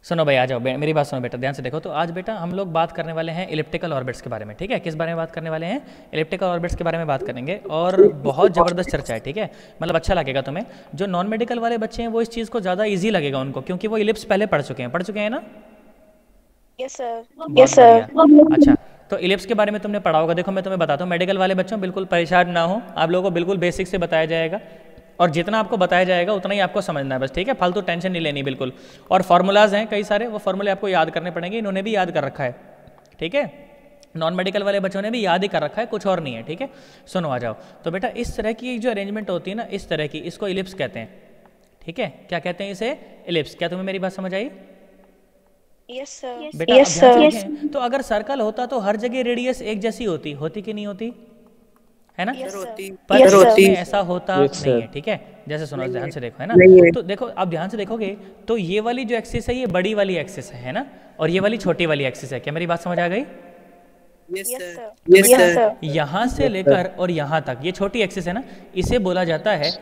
सुनो भाई, आ जाओ मेरी बात सुनो बेटा, ध्यान से देखो। तो आज बेटा हम लोग बात करने वाले हैं इलिप्टिकल ऑर्बिट्स के बारे में, ठीक है। किस बारे में बात करने वाले हैं? इलिप्टिकल ऑर्बिट्स के बारे में बात करेंगे, और बहुत ज़बरदस्त चर्चा है, ठीक है। मतलब अच्छा लगेगा तुम्हें। जो नॉन मेडिकल वाले बच्चे हैं वो इस चीज़ को ज़्यादा ईजी लगेगा उनको, क्योंकि वो इलिप्स पहले पढ़ चुके हैं ना। Yes sir. बहुत बढ़िया। अच्छा, तो इलिप्स के बारे में तुमने पढ़ा होगा। देखो मैं तुम्हें बताता हूँ, मेडिकल वाले बच्चों बिल्कुल परेशान ना हो, आप लोगों को बिल्कुल बेसिक से बताया जाएगा, और जितना आपको बताया जाएगा उतना ही आपको समझना है बस, ठीक है। फालतू टेंशन नहीं लेनी बिल्कुल। और फार्मूलाज हैं कई सारे, वो फार्मूले आपको याद करने पड़ेंगे, इन्होंने भी याद कर रखा है, ठीक है। नॉन मेडिकल वाले बच्चों ने भी याद ही कर रखा है, कुछ और नहीं है, ठीक है। सुनो आ जाओ। तो बेटा इस तरह की जो अरेंजमेंट होती है ना, इस तरह की, इसको इलिप्स कहते हैं, ठीक है। क्या कहते हैं इसे? इलिप्स। क्या तुम्हें मेरी बात समझ आई? Yes sir. बेटा अब ध्यान से देखें, तो अगर सर्कल होता तो हर जगह रेडियस एक जैसी होती कि नहीं होती, है ना। पर इसमें ऐसा होता नहीं है, ठीक है। जैसे सुनो, ध्यान से देखो, है ना। तो देखो, अब ध्यान से देखोगे तो ये वाली जो एक्सिस है ये बड़ी वाली एक्सिस है ना, और ये वाली छोटी वाली एक्सिस है। क्या मेरी बात समझ आ गई? यहाँ से लेकर और यहाँ तक ये छोटी एक्सिस है ना, इसे बोला जाता है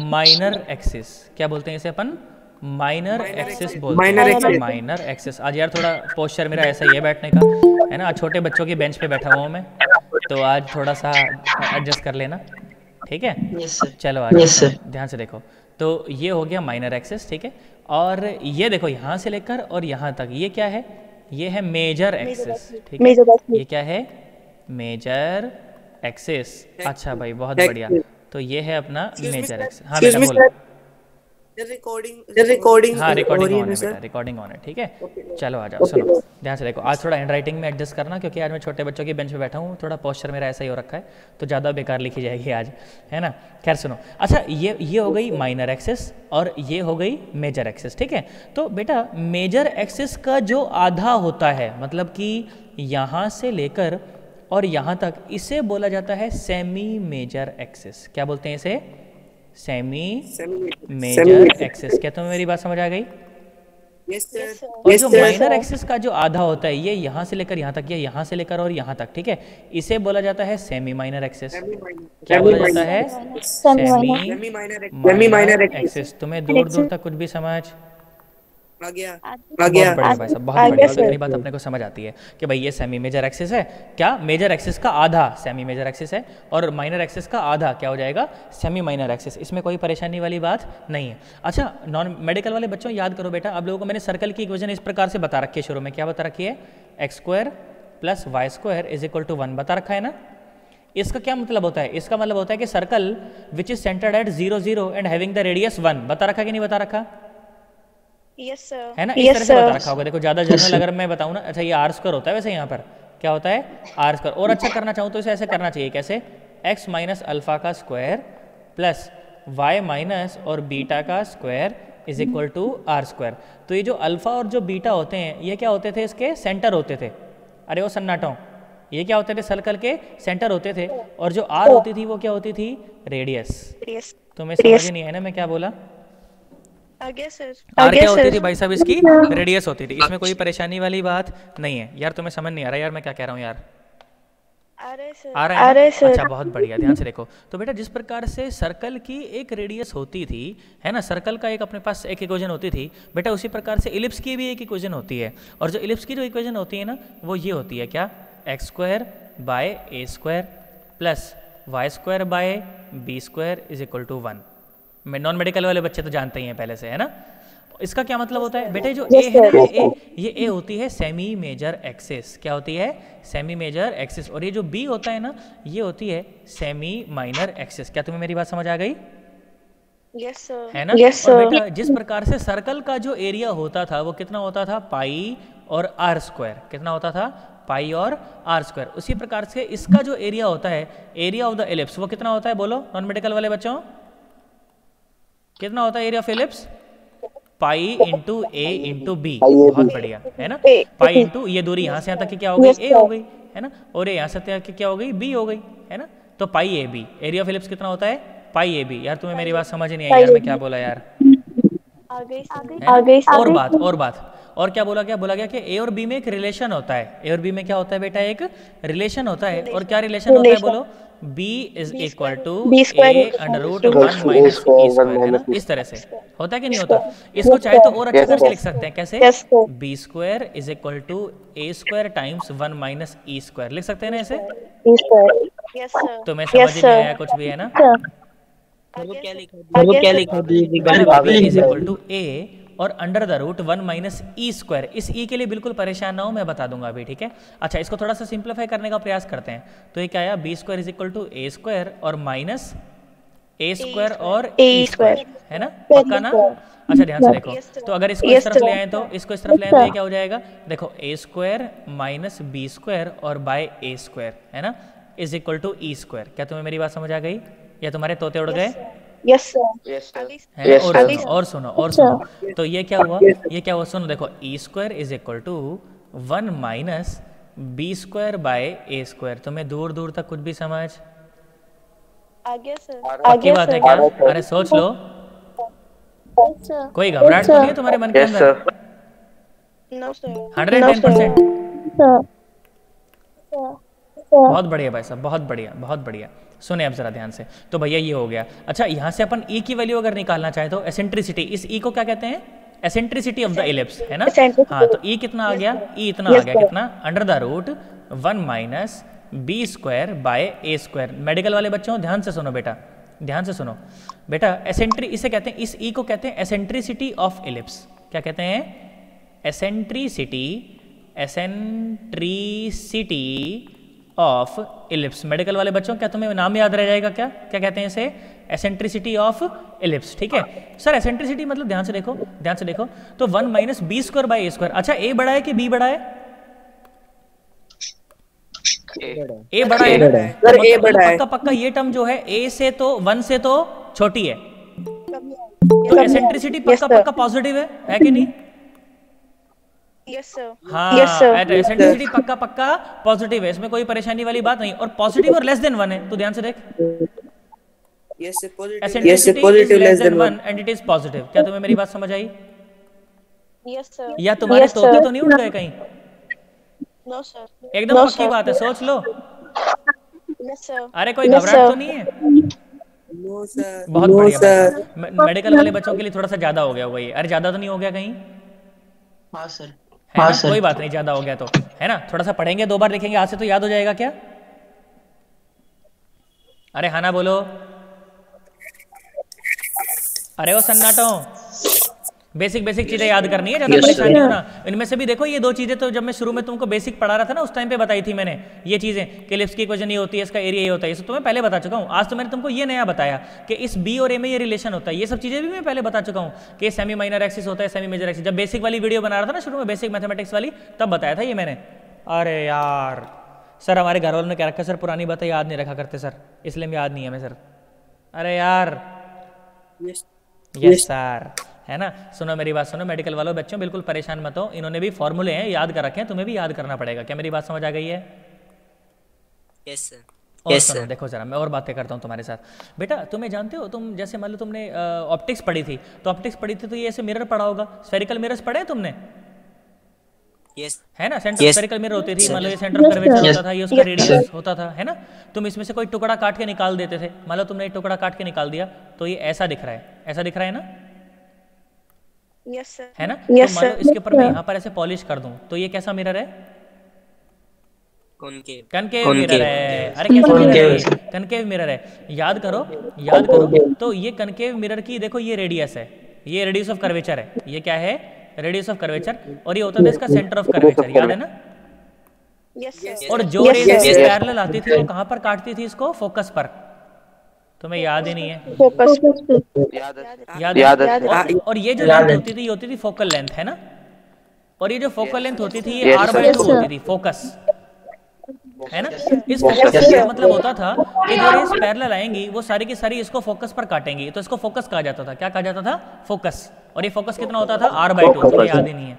माइनर एक्सिस। क्या बोलते हैं इसे अपन? माइनर एक्सिस बोलते हैं। Minor axis. आज यार थोड़ा पोस्चर मेरा ऐसा ही है बैठने का, है ना। छोटे बच्चों की बेंच पे बैठा हुआ हूँ मैं, तो आज थोड़ा सा एडजस्ट कर लेना, ठीक है। चलो आज ध्यान से देखो। तो ये हो गया माइनर एक्सिस, ठीक है। और ये देखो यहाँ से लेकर और यहाँ तक ये क्या है? ये है मेजर एक्सिस, ठीक है। ये क्या है? Major axis. अच्छा भाई, बहुत बढ़िया। तो ये है अपना मेजर एक्सिस। हाँ बेटा बोलो। रिकॉर्डिंग हाँ रिकॉर्डिंग हो ऑन रही है है बेटा, रिकॉर्डिंग ऑन है, ठीक है। चलो आ जाओ। सुनो ध्यान से देखो, आज थोड़ा हैंड राइटिंग में एडजस्ट करना, क्योंकि आज मैं छोटे बच्चों की बेंच पे बैठा हूँ, थोड़ा पोस्चर मेरा ऐसा ही हो रखा है, तो ज़्यादा बेकार लिखी जाएगी आज, है ना। खैर सुनो, अच्छा ये हो गई माइनर एक्सिस और ये हो गई मेजर एक्सिस, ठीक है। तो बेटा मेजर एक्सिस का जो आधा होता है, मतलब कि यहाँ से लेकर और यहाँ तक, इसे बोला जाता है सेमी मेजर एक्सिस। क्या बोलते हैं इसे? Semi major axis. क्या तुम्हें मेरी बात समझ आ गई? और जो माइनर एक्सिस का जो आधा होता है, ये यहाँ से लेकर यहाँ तक, ये यहाँ से लेकर और यहाँ तक, ठीक है, इसे बोला जाता है सेमी माइनर एक्सिस। क्या बोला जाता है? Semi minor axis. तुम्हें दूर दूर तक कुछ भी समझ आ गया। बहुत बढ़िया भाई साहब, बहुत बढ़िया। तो इतनी बात अपने को समझ आती है कि भाई ये सेमी मेजर एक्सिस है। क्या? मेजर एक्सिस का आधा सेमी मेजर एक्सिस है, और माइनर एक्सिस का आधा क्या हो जाएगा? Semi minor axis. इसमें कोई परेशानी वाली बात नहीं है। अच्छा, नॉन मेडिकल वाले बच्चों याद करो बेटा, आप लोगों को मैंने सर्कल की इक्वेशन इस प्रकार से बता रखी है शुरू में। क्या बता रखी है? x² + y² = 1 बता रखा है ना। इसका क्या मतलब होता है? इसका मतलब होता है कि circle which is centred at 0 0 and having the radius 1। बता रखा कि नहीं बता रखा? Yes sir. है ना, इस तरह से बता रखा होगा। देखो ज़्यादा जनरल अगर मैं बताऊँ ना, अच्छा ये r² होता है वैसे यहाँ पर, क्या होता है? r²। और अच्छा करना चाहूँ तो इसे ऐसे करना चाहिए, कैसे? x - α² प्लस y - और बीटा का स्क्वायर = r²। तो ये जो अल्फ़ा और जो बीटा होते हैं, ये क्या होते थे? इसके सेंटर होते थे। अरे वो सन्नाटों, ये क्या होते थे? सर्कल के सेंटर होते थे। और जो r होती थी वो क्या होती थी? रेडियस। तुम्हें समझ नहीं है ना मैं क्या बोला? आगे सर। आर क्या होती थी भाई साहब? इसकी रेडियस होती थी। इसमें कोई परेशानी वाली बात नहीं है यार। तुम्हें समझ नहीं आ रहा यार मैं क्या कह रहा हूँ यार? आ रहा है ना? अच्छा बहुत बढ़िया, ध्यान से देखो। तो बेटा जिस प्रकार से सर्कल की एक रेडियस होती थी, है ना, सर्कल का एक अपने पास एक इक्वेशन होती थी बेटा, उसी प्रकार से इलिप्स की भी एक इक्वेशन होती है। और जो इलिप्स की जो इक्वेशन होती है ना, वो ये होती है, क्या? x² / a² plus y² / b² = 1। Non medical वाले बच्चे तो जानते ही हैं पहले से, है ना। इसका क्या मतलब होता है बेटे? जो ए है ना, ये ए होती है सेमी मेजर एक्सिस। क्या होती है? Semi major axis. और ये जो बी होता है ना, ये होती है सेमी माइनर एक्सिस। क्या तुम्हें मेरी बात समझ आ गई? Yes sir. है ना। और बेटा जिस प्रकार से सर्कल का जो एरिया होता था वो कितना होता था? पाई और r²। कितना होता था? पाई और r²। उसी प्रकार से इसका जो एरिया होता है, एरिया ऑफ द एलिप्स, वो कितना होता है? बोलो नॉन मेडिकल वाले बच्चों, कितना होता है area of ellipse? Pi × a × b। बहुत बढ़िया, है ना। पाई इंटू ये दूरी यहाँ से यहाँ तक की क्या हो गई? a हो गई, है ना। और ये यहाँ से यहाँ की क्या हो गई? b हो गई, है ना। तो पाई AB। एरिया ऑफ एलिप्स कितना होता है? पाई AB। यार तुम्हें मेरी बात समझ नहीं आई यार मैं क्या बोला यार? आगे और और क्या बोला गया कि ए और बी में एक रिलेशन होता है। ए और बी में क्या होता है बेटा? एक रिलेशन होता है। और क्या रिलेशन होता है बोलो? b is equal to a under root 1 minus e square, है ना? इस तरह से होता है कि नहीं होता? इसको चाहे तो और अच्छा करके लिख सकते हैं। कैसे? B square is equal to a square times 1 minus e square लिख सकते हैं ना ऐसे? तो मैं समझ ही नहीं आया कुछ भी, है ना? क्या लिखा b is equal to a और under the root 1 minus e square. इस ई के लिए बिल्कुल परेशान ना हो, मैं बता दूंगा अभी, ठीक है? अच्छा, इसको थोड़ा सा सिंप्लीफाई करने का प्रयास करते हैं। तो ये क्या आया? B square is equal to a square और माइनस ए स्क्वायर और ई स्क्वायर, है ना? पक्का ना? अच्छा ध्यान से देखो, तो अगर इसको इस तरफ ले आए तो इसको इस तरफ ले आए तो ये क्या हो जाएगा? देखो a square minus B square और बाय ए स्क्वायर, है ना, is equal to e square. क्या तुम्हें मेरी बात समझ आ गई या तुम्हारे तोते उड़ गए? Yes sir. और सुनो तो ये क्या हुआ? सुनो देखो, e square is equal to 1 minus B square by A square. तुम्हें दूर दूर तक कुछ भी समझ आगे सर। पक्की बात है क्या? अरे सोच लो, कोई घबराहट तो नहीं है तुम्हारे मन के अंदर? No sir. 110%। बहुत बढ़िया भाई साहब, बहुत बढ़िया। सुने अब जरा ध्यान से। तो भैया ये हो गया। अच्छा, यहाँ से अपन ई की वैल्यू अगर निकालना चाहे तो एसेंट्रिसिटी, इस ई को क्या कहते हैं? एसेंट्रिसिटी ऑफ द इलिप्स, है ना? हाँ, तो ई कितना आ गया? ई इतना आ गया, कितना? Under the root 1 minus B square by A square. Medical वाले बच्चों ध्यान से सुनो बेटा, ध्यान से सुनो बेटा। इसे कहते हैं, इस ई को कहते हैं एसेंट्रिसिटी ऑफ इलिप्स। क्या कहते हैं? Eccentricity of ellipse. मेडिकल वाले बच्चों, क्या तुम्हें नाम याद रह जाएगा? क्या कहते हैं इसे? एसेंट्रिसिटी ऑफ इलिप्स, ठीक है सर। एसेंट्रिसिटी मतलब ध्यान से देखो तो 1 minus B square by A square. अच्छा, ए बड़ा है कि बी बड़ा है? ए बड़ा है ना? सर ए बड़ा है। पक्का ये टर्म जो है ए से तो 1 से तो छोटी है, तो एसेंट्रिसिटी पक्का पॉजिटिव है कि नहीं? Yes sir. हाँ, एसेंट्रिसिटी पक्का पॉजिटिव है, इसमें कोई परेशानी वाली बात नहीं। और पॉजिटिव और लेस देन 1 है, तो ध्यान से देख। Eccentricity is less than 1 and it is positive. क्या तुम्हें मेरी बात समझ आई? Yes sir. या तुम्हारे तोते तो नहीं उड़ गए कहीं? No sir. एकदम पक्की बात है, सोच लो। Yes sir. अरे कोई घबराहट तो नहीं है? No sir. बहुत बढ़िया। मेडिकल वाले बच्चों के लिए थोड़ा सा ज्यादा हो गया होगा ये। अरे ज्यादा तो नहीं हो गया कहीं? हाँ सर। है ना? कोई बात नहीं, ज्यादा हो गया तो, है ना? थोड़ा सा पढ़ेंगे, 2 बार लिखेंगे, आज से तो याद हो जाएगा क्या? अरे हाँ ना बोलो। अरे वो सन्नाटो, बेसिक चीजें याद करनी है, ज्यादा परेशानी होना। इनमें से भी देखो, ये 2 चीजें तो जब मैं शुरू में तुमको बेसिक पढ़ा रहा था ना, उस टाइम पे बताई थी मैंने ये चीजें कि इलिप्स की इक्वेशन ये होती है, इसका एरिया ये होता है। ये सब तो मैं पहले बता चुका हूँ। आज तो मैंने तुमको ये नया बताया कि इस बी और ए में ये रिलेशन होता है। ये सब चीजें भी मैं पहले बता चुका हूँ कि सेमी माइनर एक्सिस होता है, सेमी मेजर एक्सिस। जब बेसिक वाली वीडियो बना रहा था ना शुरू में, बेसिक मैथमेटिक्स वाली, तब बताया था ये मैंने। अरे यार सर, हमारे घर वालों ने क्या रखा सर, पुरानी बातें याद नहीं रखा करते सर, इसलिए याद नहीं है मैं सर। अरे यार यस सर, है ना? सुनो मेरी बात सुनो, मेडिकल वालों बच्चों, बिल्कुल परेशान मत हो। इन्होंने भी फॉर्मूले हैं याद कर रखे हैं, तुम्हें भी याद करना पड़ेगा। क्या मेरी बात समझ आ गई है? Yes sir. और सुनो, देखो जरा, मैं और बातें करता हूँ तुम्हारे साथ। बेटा तुम्हें जानते हो, तुम जैसे मान लो तुमने ऑप्टिक्स पढ़ी थी, तो ऑप्टिक्स पढ़ी थी तो ये ऐसे मिरर पढ़ा होगा, स्फेरिकल मिरर्स पढ़े हैं तुमने? यस। है ना? सेंटर स्फेरिकल मिरर होती थी, मान लो ये सेंटर ऑफ कर्वेचर होता था, ये उसका रेडियस होता था, है ना? तुम इसमें से कोई टुकड़ा काट के निकाल देते थे। मान लो तुमने एक टुकड़ा काट के निकाल दिया, तो ये ऐसा दिख रहा है, ऐसा दिख रहा है ना? Yes sir. है ना? तो मान लो इसके ऊपर मैं यहाँ पर ऐसे पॉलिश कर दूं, तो ये कैसा मिरर है? कनकेव मिरर है। अरे कैसा मिरर है? कनकेव मिरर है। याद करो। तो ये कनकेव मिरर की देखो, ये रेडियस है, ये रेडियस ऑफ कर्वेचर है। ये क्या है? Radius of curvature. और ये होता था इसका सेंटर ऑफ कर्वेचर, याद है ना? Yes sir. और जो रेज पैरेलल आती थी वो कहाँ पर काटती थी इसको? फोकस पर। तुम्हें याद ही नहीं है? फोकस याद है। और ये जो लेंथ होती थी फोकल लेंथ, है ना? और ये जो फोकल लेंथ होती थी ये r/2 होती थी, फोकस, है ना? इस फोकस का मतलब होता था कि जो रेज पैरेलल आएंगी वो सारी की सारी इसको फोकस पर काटेंगी, तो इसको फोकस कहा जाता था। क्या कहा जाता था? फोकस। और ये फोकस कितना होता था? r/2। तुम्हें याद ही नहीं है?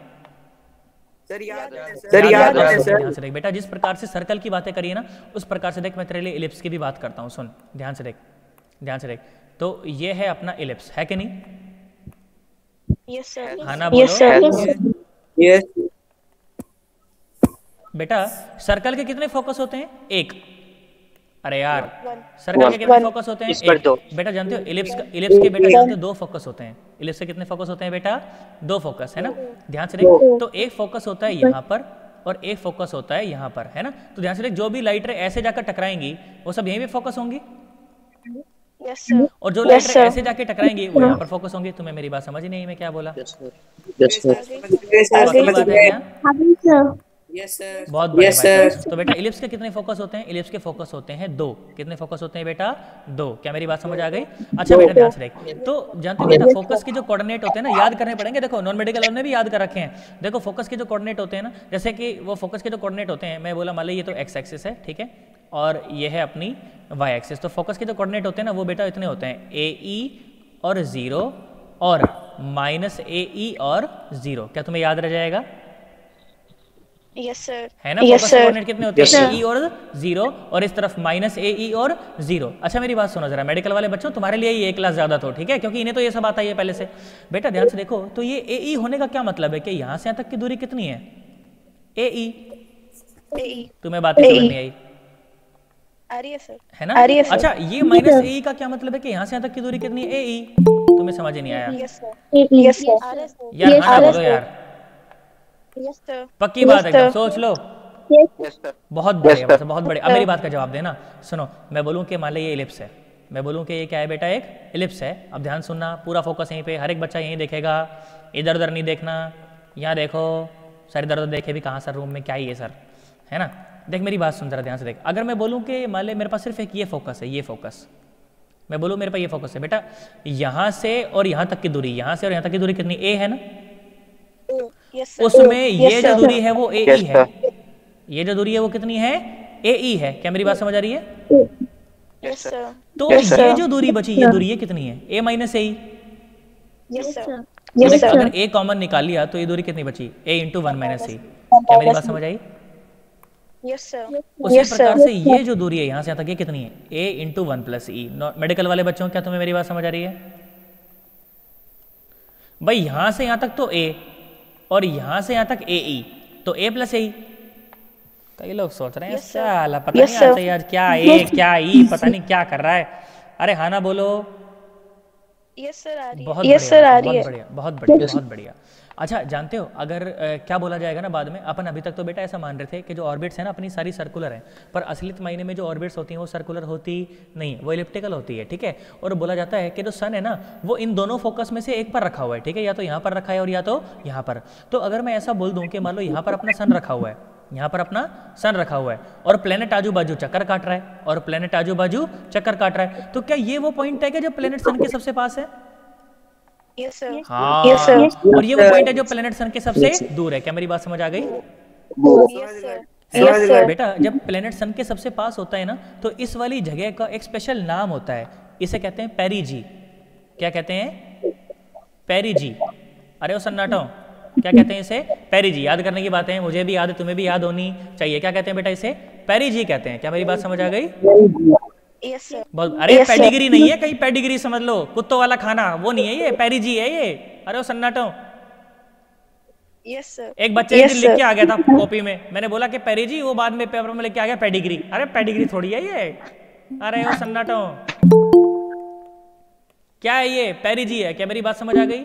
सर याद है सर। ध्यान से देख बेटा, जिस प्रकार से सर्कल की बातें करी है ना, उस प्रकार से देख मैं तेरे लिए इलिप्स की भी बात करता हूँ। सुन ध्यान से देख। तो ये है अपना इलिप्स, है कि नहीं? Yes sir. हाँ ना बोलो। यस बेटा सर्कल के कितने फोकस होते हैं? एक। अरे यार, One. सर्कल के कितने One. फोकस होते हैं? इस पर एक। दो। बेटा जानते हो इलिप्स के बेटा जानते हो दो फोकस होते हैं। इलिप्स के कितने फोकस होते हैं बेटा? दो फोकस, है ना? ध्यान से देखो, तो एक फोकस होता है यहाँ पर और एक फोकस होता है यहाँ पर, है ना? तो ध्यान से देख, जो भी लाइट रे ऐसे जाकर टकराएंगी वो सब यहीं पे फोकस होंगी, Yes, sir. और जो लाइट रे ऐसे जाके टकराएंगी वो यहाँ पर फोकस होंगी। तुम्हें मेरी बात समझ ही नहीं, मैं क्या बोला? यस सर पक्की बात है क्या? यस सर बहुत बढ़िया भाई। तो बेटा इलिप्स के कितने फोकस होते हैं? इलिप्स के फोकस होते हैं दो। कितने फोकस होते हैं बेटा? दो। क्या मेरी बात समझ आ गई? अच्छा बेटा ध्यान से देख, तो जानते हो बेटा फोकस के जो कोऑर्डिनेट होते हैं ना, याद करने पड़ेंगे। देखो नॉन मेडिकल वालों ने भी याद कर रखे हैं। देखो फोकस के जो कोऑर्डिनेट होते हैं ना, जैसे कि वो फोकस के जो कोऑर्डिनेट होते हैं, मैं बोला मान लो ये तो एक्स एक्सिस है, ठीक है, और ये है अपनी वाई एक्सिस। तो फोकस के जो कोऑर्डिनेट होते हैं ना वो बेटा इतने होते हैं, ए ई और 0 और माइनस ए ई और 0। क्या तुम्हें याद रह जाएगा? Yes, sir. है ना? फोकस के कोऑर्डिनेट कितने होते हैं? ए ई और 0 और इस तरफ माइनस ए ई और 0। अच्छा मेरी बात सुनो जरा, मेडिकल वाले बच्चों, तुम्हारे लिए ये एक क्लास ज्यादा तो ठीक है, क्योंकि इन्हें तो ये सब आता ही है पहले से। बेटा ध्यान से देखो, तो ये ए ई होने का क्या मतलब है कि यहाँ से यहाँ तक की दूरी कितनी है? ए ई। AE. तुम्हें बात समझ नहीं आई, आ रही है सर। है ना? आ रही है सर। अच्छा ये माइनस ए ई का क्या मतलब है कि यहाँ से यहाँ तक की दूरी कितनी है? ए ई। तुम्हें समझ ही नहीं आया Yes, sir. Yes, sir. आ रहा है सर। यार, हाँ ना बोलो यार, Yes, sir. पक्की बात है एकदम, सोच लो। यस सर बहुत बढ़िया, बस बहुत बढ़िया। अब मेरी बात का जवाब देना। सुनो, मैं बोलूँ कि मान लो ये इलिप्स है, मैं बोलूँ कि ये क्या है बेटा? एक इलिप्स है। अब ध्यान सुनना, पूरा फोकस यहीं पे, हर एक बच्चा यहीं देखेगा, इधर उधर नहीं देखना। यहाँ देखो सर, इधर उधर देखे भी कहाँ सर, रूम में क्या ही है सर, है ना? देख मेरी बात सुन जरा ध्यान से देख। अगर मैं बोलूँ कि मान ले मेरे पास सिर्फ एक ये फोकस है, ये फोकस, मैं बोलूँ मेरे पास ये फोकस है बेटा, यहाँ से और यहाँ तक की दूरी, यहाँ से और यहाँ तक की दूरी कितनी? ए है ना? Yes, sir. उसमें ये Yes, जो sir. दूरी है वो ए ई है। ये जो दूरी है वो कितनी है? ए ई है। क्या मेरी बात समझ आ रही है? Yes, sir. तो Yes, sir. ये जो दूरी बची, ये दूरी ये कितनी है? ए माइनस ए ई। Yes, sir. तो Yes, देख, sir. अगर ए कॉमन निकाल लिया तो ये दूरी कितनी बची? ए इंटू 1 माइनस ए। क्या मेरी बात समझ आई? Yes, sir. उसी प्रकार से ये जो दूरी है यहाँ से यहाँ तक, ये कितनी है? A into 1 plus E. Medical वाले बच्चों, क्या तुम्हें मेरी बात समझ आ रही है? भाई यहाँ से यहाँ तक तो ए, और यहाँ से यहाँ तक ए ई, तो ए प्लस ए ई। कई लोग सोच रहे हैं Yes, sir. साला पता Yes, नहीं sir. आता यार, क्या ए क्या ई, पता नहीं क्या कर रहा है। अरे हाँ ना बोलो। Yes, sir. आ रही है। बहुत Yes, sir. आ रही बहुत है। बढ़िया, बहुत बढ़िया, बहुत बढ़िया। अच्छा जानते हो, अगर क्या बोला जाएगा ना बाद में, अपन अभी तक तो बेटा ऐसा मान रहे थे कि जो ऑर्बिट्स हैं ना अपनी सारी सर्कुलर हैं, पर असलियत मायने में जो ऑर्बिट्स होती हैं वो सर्कुलर होती नहीं, वो इलिप्टिकल होती है, ठीक है। और बोला जाता है कि जो सन है ना वो इन दोनों फोकस में से एक पर रखा हुआ है, ठीक है, या तो यहाँ पर रखा है और या तो यहाँ पर। तो अगर मैं ऐसा बोल दूँ कि मान लो यहाँ पर अपना सन रखा हुआ है, यहाँ पर अपना सन रखा हुआ है, और प्लेनेट आजू बाजू चक्कर काट रहा है, और प्लेनेट आजू बाजू चक्कर काट रहा है, तो क्या ये वो पॉइंट है कि जो प्लेनेट सन के सबसे पास है? Yes, sir. हाँ। Yes, sir. और ये वो पॉइंट है जो प्लेनेट सन के सबसे दूर है। क्या मेरी बात समझ आ गई? Yes, sir. है ना? Yes, sir. बेटा जब प्लेनेट सन के सबसे पास होता है ना, तो इस वाली जगह का एक स्पेशल नाम होता है, इसे कहते हैं पेरिजी। क्या कहते हैं? पेरिजी। अरे वो सन्नाटो, क्या कहते हैं इसे? पेरिजी। याद करने की बातें हैं, मुझे भी याद है, तुम्हें भी याद होनी चाहिए। क्या कहते हैं बेटा इसे? पेरिजी कहते हैं। क्या मेरी बात समझ आ गई? Yes, sir. बहुत। अरे Yes, sir. पेडिग्री नहीं है, कहीं पेडिग्री समझ लो, कुत्तों वाला खाना, वो नहीं है ये, पेरिजी है ये। अरे वो सन्नाटो, Yes, sir. एक बच्चे Yes, ने लिख के sir. आ गया था कॉपी में, मैंने बोला कि पेरिजी, वो बाद में पेपर में लिख के आ गया पेडिग्री। अरे पेडिग्री थोड़ी है ये, अरे वो सन्नाटो, क्या है ये? पेरिजी है। क्या मेरी बात समझ आ गई?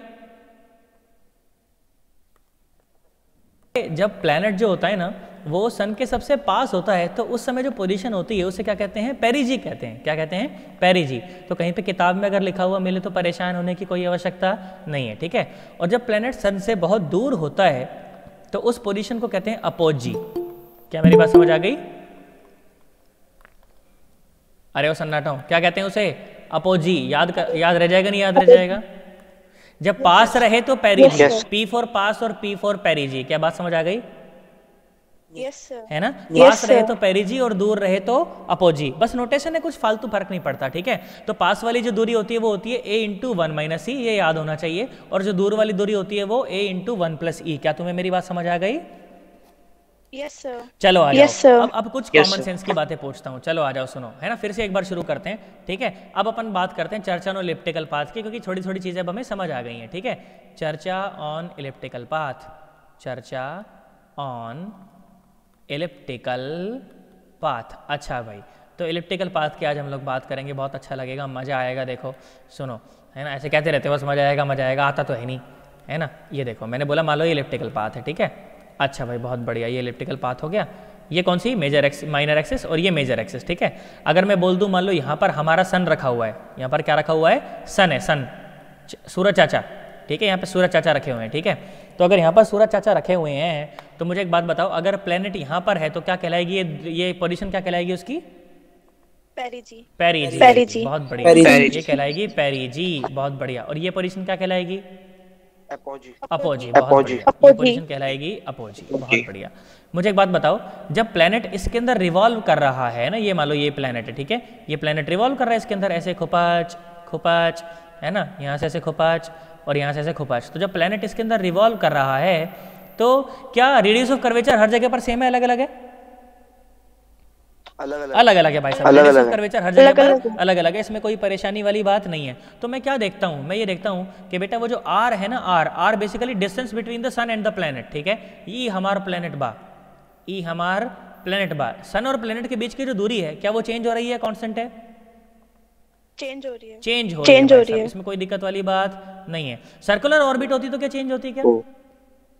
जब प्लैनेट जो होता है ना वो सन के सबसे पास होता है, तो उस समय जो पोजीशन होती है उसे क्या कहते हैं? पेरिजी कहते हैं। क्या कहते हैं? पेरिजी। तो कहीं पे किताब में अगर लिखा हुआ मिले तो परेशान होने की कोई आवश्यकता नहीं है, ठीक है। और जब प्लैनेट सन से बहुत दूर होता है तो उस पोजीशन को कहते हैं अपोजी। क्या मेरी बात समझ आ गई? अरे वो सन्नाटो, क्या कहते हैं उसे? अपोजी। याद रह जाएगा? नहीं याद रह जाएगा? जब पास रहे तो पेरिजी, पी फॉर पास और पी फॉर पेरिजी। क्या बात समझ आ गई? Yes, sir. है ना? Yes, पास रहे sir. तो पेरिजी और दूर रहे तो अपोजी। बस नोटेशन है, कुछ फालतू फर्क नहीं पड़ता, ठीक है। तो पास वाली जो दूरी होती है वो होती है ए इंटू 1 माइनस ई, ये याद होना चाहिए। और जो दूर वाली दूरी होती है वो ए इंटू 1 प्लस ई। क्या तुम्हें मेरी बात समझ आ गई? Yes, sir. चलो आ Yes, जाओ। sir. अब कुछ कॉमन सेंस की बातें पूछता हूँ, चलो आ जाओ, सुनो, है ना। फिर से एक बार शुरू करते हैं, ठीक है। अब अपन बात करते हैं चर्चा ऑन इलिप्टिकल पाथ की, क्योंकि थोड़ी थोड़ी चीजें अब हमें समझ आ गई हैं, ठीक है। चर्चा ऑन इलिप्टिकल पाथ। चर्चा ऑन इलिप्टिकल पाथ। अच्छा भाई, तो इलिप्टिकल पाथ की आज हम लोग बात करेंगे, बहुत अच्छा लगेगा, मज़ा आएगा। देखो सुनो, है ना, ऐसे कहते रहते हो बस मज़ा आएगा, आता तो है नहीं, है ना। ये देखो मैंने बोला मान लो ये इलिप्टिकल पाथ है, ठीक है। अच्छा भाई बहुत बढ़िया, ये इलिप्टिकल पाथ हो गया। ये कौन सी मेजर एक्सिस, माइनर एक्सिस, और ये मेजर एक्सिस, ठीक है। अगर मैं बोल दूँ मान लो यहाँ पर हमारा सन रखा हुआ है, यहाँ पर क्या रखा हुआ है, सन है, सन, सूरज चाचा, ठीक है, यहाँ पे सूरज चाचा रखे हुए हैं, ठीक है। तो अगर यहाँ पर सूरज चाचा रखे हुए हैं तो मुझे एक बात बताओ, अगर प्लेनेट यहाँ पर है तो क्या कहलाएगी ये पोजीशन, क्या कहलाएगी उसकी, पेरिजी। पेरिजी, बहुत बढ़िया, ये कहलाएगी पेरिजी, बहुत बढ़िया। और ये पोजीशन क्या कहलाएगी, अपोजी, बहुत बढ़िया, ये पोजीशन कहलाएगी अपोजी, बहुत बढ़िया। मुझे एक बात बताओ, जब प्लेनेट इसके अंदर रिवॉल्व कर रहा है ना, ये मान लो ये प्लेनेट है, ठीक है, ये प्लेनेट रिवॉल्व कर रहा है इसके अंदर, ऐसे खुपाच खुपाच, है ना, यहाँ से ऐसे खुपाच और यहाँ से ऐसे खुपाच। तो जब प्लेनेट इसके अंदर रिवॉल्व कर रहा है तो क्या रेडियस ऑफ कर्वेचर हर जगह पर सेम है, अलग अलग है, अलग अलग है भाई साहब, रेडियस ऑफ कर्वेचर हर जगह पर अलग अलग है, इसमें कोई परेशानी वाली बात नहीं है। तो मैं क्या देखता हूँ, मैं ये देखता हूँ कि बेटा वो जो आर है ना, r basically distance between the sun and the planet, ठीक है। ई हमार प्लेनेट बा, ई हमार प्लेनेट बा, सन और प्लेनेट के बीच की जो दूरी है क्या वो चेंज हो रही है, कांस्टेंट है, चेंज हो रही है, चेंज हो रही है, इसमें कोई दिक्कत वाली बात नहीं है। सर्कुलर ऑर्बिट होती तो क्या चेंज होती क्या,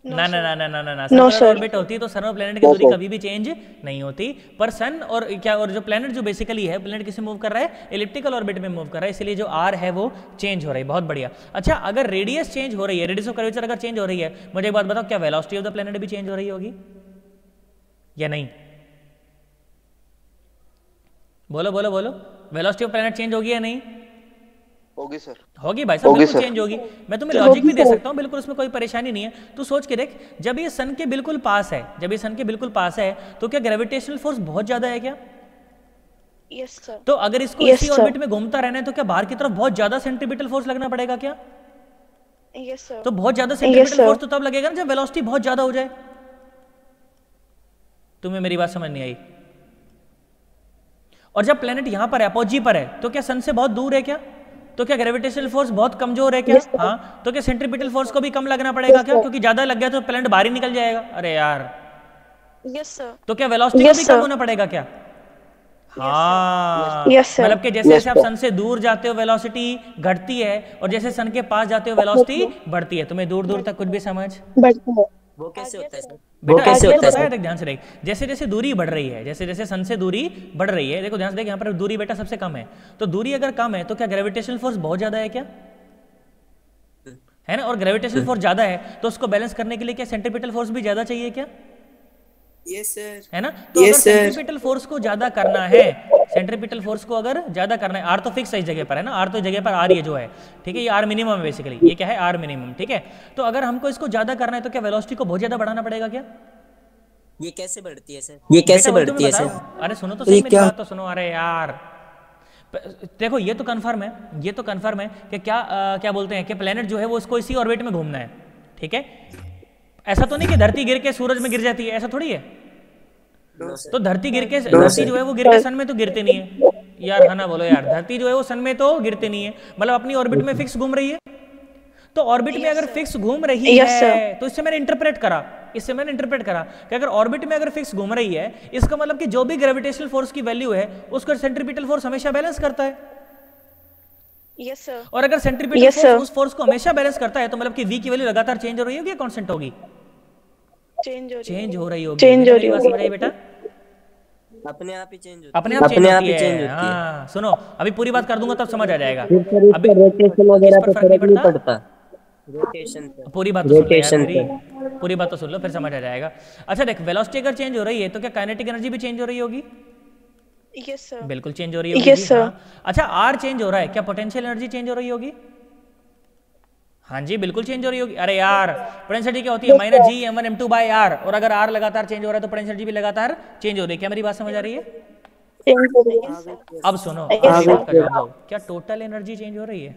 ना ना ना ना ना ना, सर्कुलर ऑर्बिट होती तो सन और प्लेनेट की दूरी कभी भी चेंज नहीं होती। पर सन और क्या, और जो प्लेनेट जो बेसिकली है, प्लेनेट किसे मूव कर रहा है, इलिप्टिकल ऑर्बिट में मूव कर रहा है, इसलिए जो आर है वो चेंज हो रही है, बहुत बढ़िया। अच्छा, अगर रेडियस चेंज हो रही है, रेडियस ऑफ कर्वेचर अगर चेंज हो रही है, मुझे एक बात बताओ, क्या वेलोसिटी ऑफ द प्लेनेट भी चेंज हो रही होगी या नहीं, बोलो बोलो बोलो, वेलोसिटी ऑफ प्लेनेट चेंज होगी या नहीं, होगी सर, होगी भाई साहब, बिल्कुल चेंज होगी। मैं तुम्हें लॉजिक भी दे सकता हूँ, बिल्कुल उसमें कोई परेशानी नहीं है। तू सोच के देख, जब ये सन के बिल्कुल पास है, जब ये सन के बिल्कुल पास है तो क्या ग्रेविटेशनल फोर्स बहुत ज्यादा है क्या, यस सर। तो अगर इसको इसी ऑर्बिट में घूमता रहना है तो क्या बाहर की तरफ बहुत ज्यादा सेंट्रीपिटल फोर्स लगना पड़ेगा क्या, यस सर। तो बहुत ज्यादा सेंट्रीपिटल फोर्स तो तब लगेगा ना जब वेलोसिटी बहुत ज्यादा हो जाए। तुम्हें मेरी बात समझ नहीं आई। और जब प्लेनेट यहां पर है, अपोजी पर है, तो क्या सन से बहुत दूर है क्या, तो क्या ग्रेविटेशनल फोर्स बहुत कमजोर है क्या, हाँ, तो क्या सेंट्रीपिटल फोर्स को भी कम लगना पड़ेगा क्या, क्योंकि ज्यादा लग गया तो प्लेनेट बाहर ही निकल जाएगा। अरे यार, यस सर। तो क्या वेलोसिटी को भी कम होना पड़ेगा क्या, हाँ, मतलब कि जैसे जैसे आप सन से दूर जाते हो वेलोसिटी घटती है और जैसे सन के पास जाते हो वेलोसिटी बढ़ती है। तुम्हें दूर दूर तक कुछ भी समझ, वो कैसे होता है सर, बेटा कैसे होता है, देख ध्यान से देख, जैसे जैसे दूरी बढ़ रही है, जैसे जैसे सन से दूरी बढ़ रही है, देखो ध्यान से देख, यहाँ पर दूरी बेटा सबसे कम है, तो दूरी अगर कम है तो क्या ग्रेविटेशनल फोर्स बहुत ज्यादा है क्या, है ना, और ग्रेविटेशनल फोर्स ज्यादा है तो उसको बैलेंस करने के लिए क्या सेंट्रीपिटल फोर्स भी ज्यादा चाहिए क्या, यस सर, है ना। तो अगर सेंट्रीपिटल फोर्स को ज्यादा करना है, सेंट्रीपिटल फोर्स को अगर ज्यादा करना है, आर तो फिक्स है इस जगह पर, है ना, आर तो इस जगह पर आ रही है जो है, ठीक है, ये आर मिनिमम है बेसिकली, ये क्या है, आर मिनिमम, ठीक है। तो अगर हमको इसको ज्यादा करना है तो क्या वेलोसिटी को बहुत ज्यादा बढ़ाना पड़ेगा क्या, ये कैसे बढ़ती है सर, ये कैसे बढ़ती है सर, अरे सुनो तो सही, मेरी बात तो सुनो, अरे यार देखो, ये तो कंफर्म है, ये तो कंफर्म है कि क्या क्या बोलते हैं कि प्लेनेट जो है वो उसको इसी ऑर्बिट में घूमना है, ठीक है। ऐसा तो नहीं कि धरती गिर के सूरज में गिर जाती है, ऐसा थोड़ी है। तो धरती गिर के, धरती जो है वो गिर के सन में तो गिरते नहीं है यार, है ना, बोलो यार, धरती जो है वो सन में तो गिरते नहीं है, मतलब अपनी ऑर्बिट में फिक्स घूम रही है। तो ऑर्बिट में अगर फिक्स घूम रही है तो इससे मैंने इंटरप्रेट करा कि अगर ऑर्बिट में अगर फिक्स घूम रही है, इसका मतलब कि जो भी ग्रेविटेशनल फोर्स की वैल्यू है उसको सेंट्रीपिटल फोर्स हमेशा बैलेंस करता है। Yes sir. और अगर सेंट्रीपिटल फोर्स उस फोर्स को हमेशा बैलेंस करता है तो मतलब कि v की वैल्यू लगातार चेंज हो रही होगी या कांस्टेंट होगी, चेंज हो रही होगी बेटा, अपने आप ही चेंज होती है, अपने आप चेंज होती है। हाँ सुनो, अभी पूरी बात कर दूंगा तब समझ आ जाएगा, अभी रोटेशन वगैरह पे फर्क नहीं पड़ता, रोटेशन, पूरी बात तो सुन लो यार मेरी, पूरी बात तो सुन लो फिर समझ आ जाएगा। अच्छा देख, वेलोसिटी अगर चेंज हो रही है तो क्या काइनेटिक एनर्जी भी चेंज हो रही होगी, यस सर, बिल्कुल चेंज हो रही होगी, यस सर। अच्छा, आर चेंज हो रहा है, क्या पोटेंशियल एनर्जी चेंज हो रही होगी, हाँ जी बिल्कुल चेंज हो रही होगी। अरे यार, पोटेंशियल क्या होती है, minus G m1 m2 by are, और अगर आर लगातार चेंज हो रहा है तो पोटेंशियल भी लगातार चेंज हो रही है। क्या मेरी बात समझ आ रही है, अब सुनो, क्या टोटल एनर्जी चेंज हो रही है,